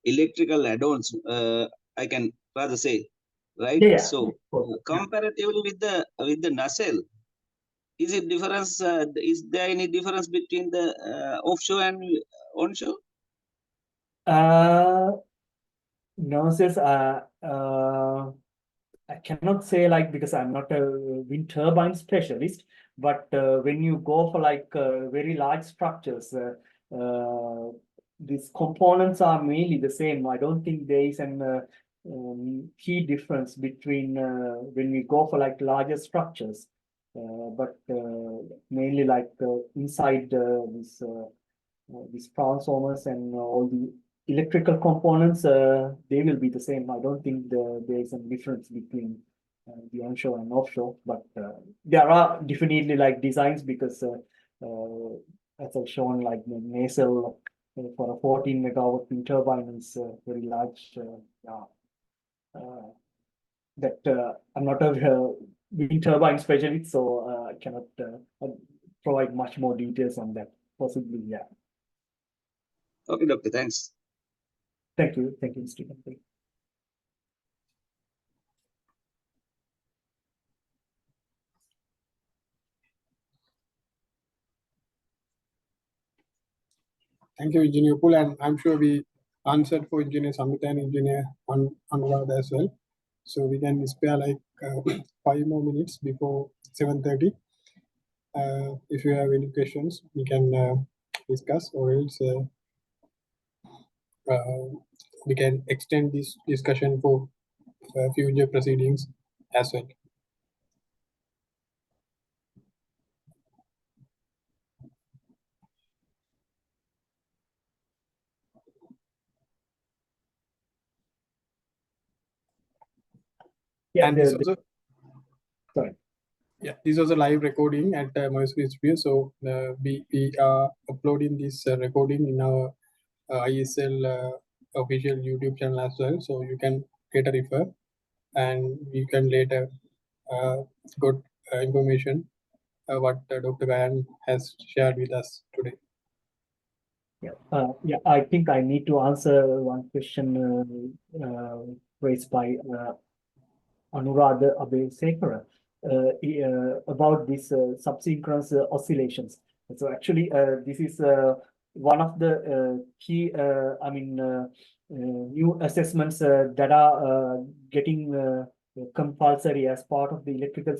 electrical add-ons. I can rather say, right? Yeah. So, comparatively with the nacelle, is it difference? Is there any difference between the offshore and onshore? No, sis. I cannot say like because I'm not a wind turbine specialist, but when you go for like very large structures, these components are mainly the same. I don't think there is an key difference between when we go for like larger structures, but mainly like inside these transformers and all the electrical components, they will be the same. I don't think there is a difference between the onshore and offshore, but there are definitely like designs because as I've shown, like the nacelle for a 14 megawatt wind turbine is very large. That I'm not a wind turbine specialist, so I cannot provide much more details on that. Possibly, yeah. Okay, Doctor, thanks. Thank you, Mr. Kempy. Thank you, Engineer Pool, and I'm sure we answered for Engineer Samita and Engineer Anurad as well. So we can spare like 5 more minutes before 7:30. If you have any questions, we can discuss, or else we can extend this discussion for future proceedings as well. Yeah, And this also, sorry. Yeah, this was a live recording at MySpace. So we are uploading this recording in our ISL official YouTube channel as well. So you can later refer, and you can later got information what Dr. Gayan has shared with us today. Yeah, I think I need to answer one question raised by Anurad Abeysekara about these subsynchronous oscillations. So actually, this is one of the key, new assessments that are getting compulsory as part of the electrical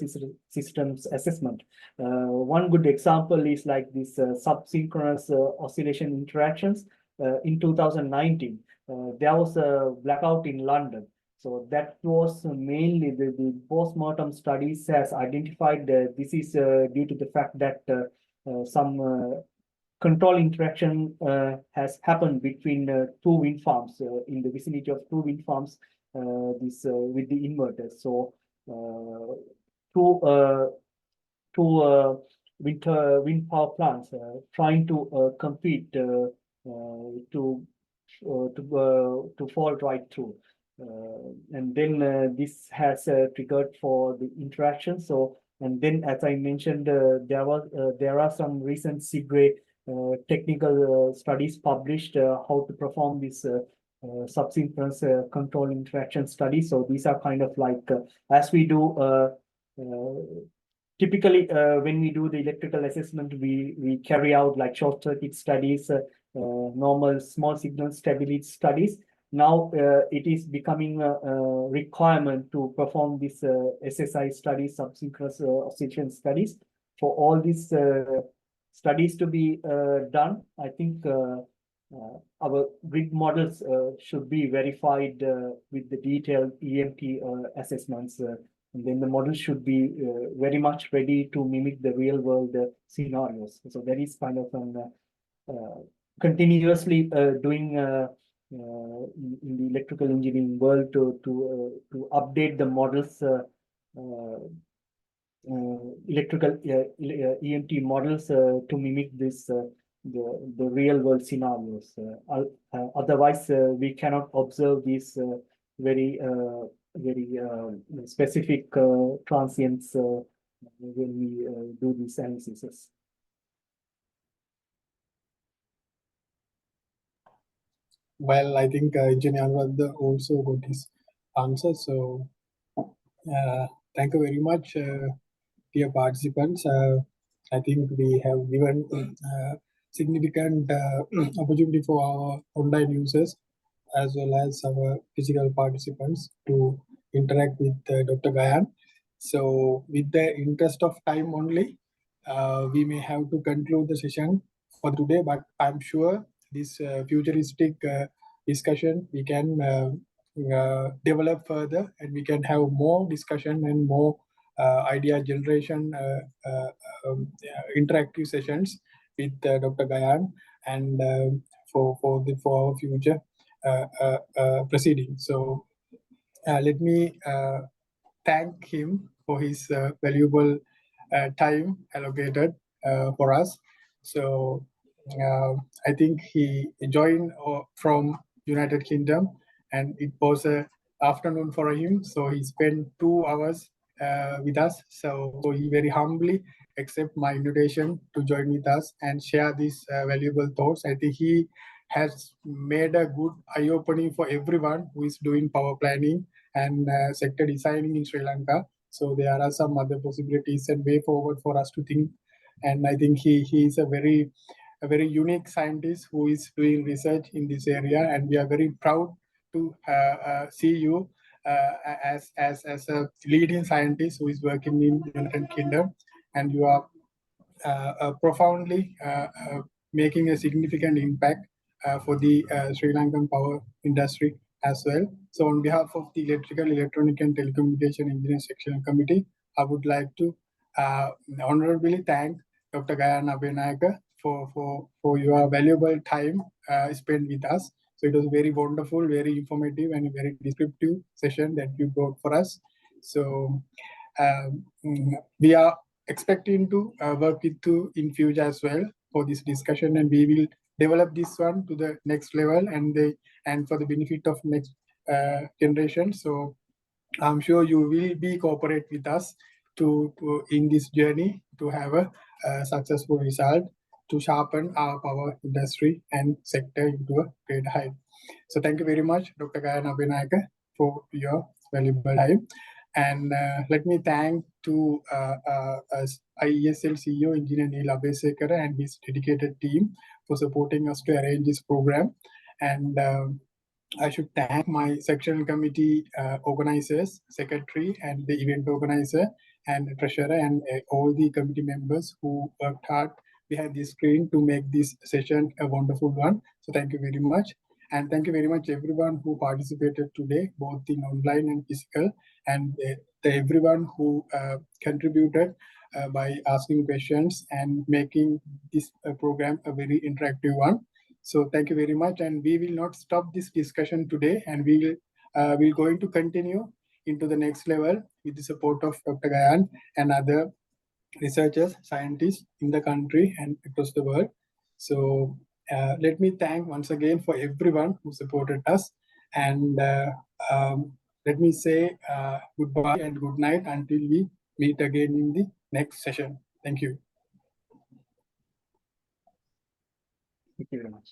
systems assessment. One good example is like this subsynchronous oscillation interactions. In 2019, there was a blackout in London. So that was mainly the post-mortem studies has identified this is due to the fact that some control interaction has happened between two wind farms in the vicinity of two wind farms with the inverters. So wind power plants trying to compete to fall right through. And then this has triggered for the interaction. So, and then as I mentioned, there are some recent SIGRE technical studies published how to perform this subsynchronous control interaction study. So these are kind of like as we do typically when we do the electrical assessment, we carry out like short circuit studies, normal small signal stability studies. Now it is becoming a requirement to perform this SSI studies, subsynchronous oscillation studies. For all these studies to be done, I think our grid models should be verified with the detailed EMT assessments. And then the model should be very much ready to mimic the real world scenarios. So that is kind of an continuously doing in the electrical engineering world to update the models, electrical EMT models to mimic this the real world scenarios. Otherwise, we cannot observe these very specific transients when we do these analyses. Well, I think Engineer Anurad also got his answer. So thank you very much, dear participants. I think we have given significant opportunity for our online users as well as our physical participants to interact with Dr. Gayan. So with the interest of time only, we may have to conclude the session for today, but I'm sure this futuristic discussion we can develop further, and we can have more discussion and more idea generation interactive sessions with Dr. Gayan and for our future. proceeding. So let me thank him for his valuable time allocated for us. So I think he joined from United Kingdom, and it was a afternoon for him. So he spent 2 hours with us. So he very humbly accept my invitation to join with us and share these valuable thoughts. I think he has made a good eye-opening for everyone who is doing power planning and sector designing in Sri Lanka. So there are some other possibilities and way forward for us to think. And I think he is a very unique scientist who is doing research in this area, and we are very proud to see you as a leading scientist who is working in United Kingdom, and you are profoundly making a significant impact for the Sri Lankan power industry as well. So on behalf of the Electrical, Electronic and Telecommunication Engineering Sectional Committee, I would like to honorably thank Dr. Gayana Abenayaka for your valuable time spent with us. So it was very wonderful, very informative, and a very descriptive session that you brought for us. So we are expecting to work with you in future as well for this discussion, and we will develop this one to the next level and for the benefit of next generation. So I'm sure you will be cooperate with us to in this journey to have a successful result to sharpen our power industry and sector into a great height. So thank you very much, Dr. Gayana Abenayaka, for your valuable time. And let me thank to IESL CEO Engineer Neil Abesekara and his dedicated team for supporting us to arrange this program. And I should thank my sectional committee organizers, secretary, and the event organizer, and treasurer, and all the committee members who worked hard behind the screen to make this session a wonderful one. So thank you very much. And thank you very much everyone who participated today, both in online and physical, and everyone who contributed by asking questions and making this program a very interactive one. So thank you very much, and we will not stop this discussion today, and we're going to continue into the next level with the support of Dr. Gayan and other researchers, scientists in the country and across the world. So let me thank once again for everyone who supported us, and let me say goodbye and good night until we meet again in the next session. Thank you. Thank you very much.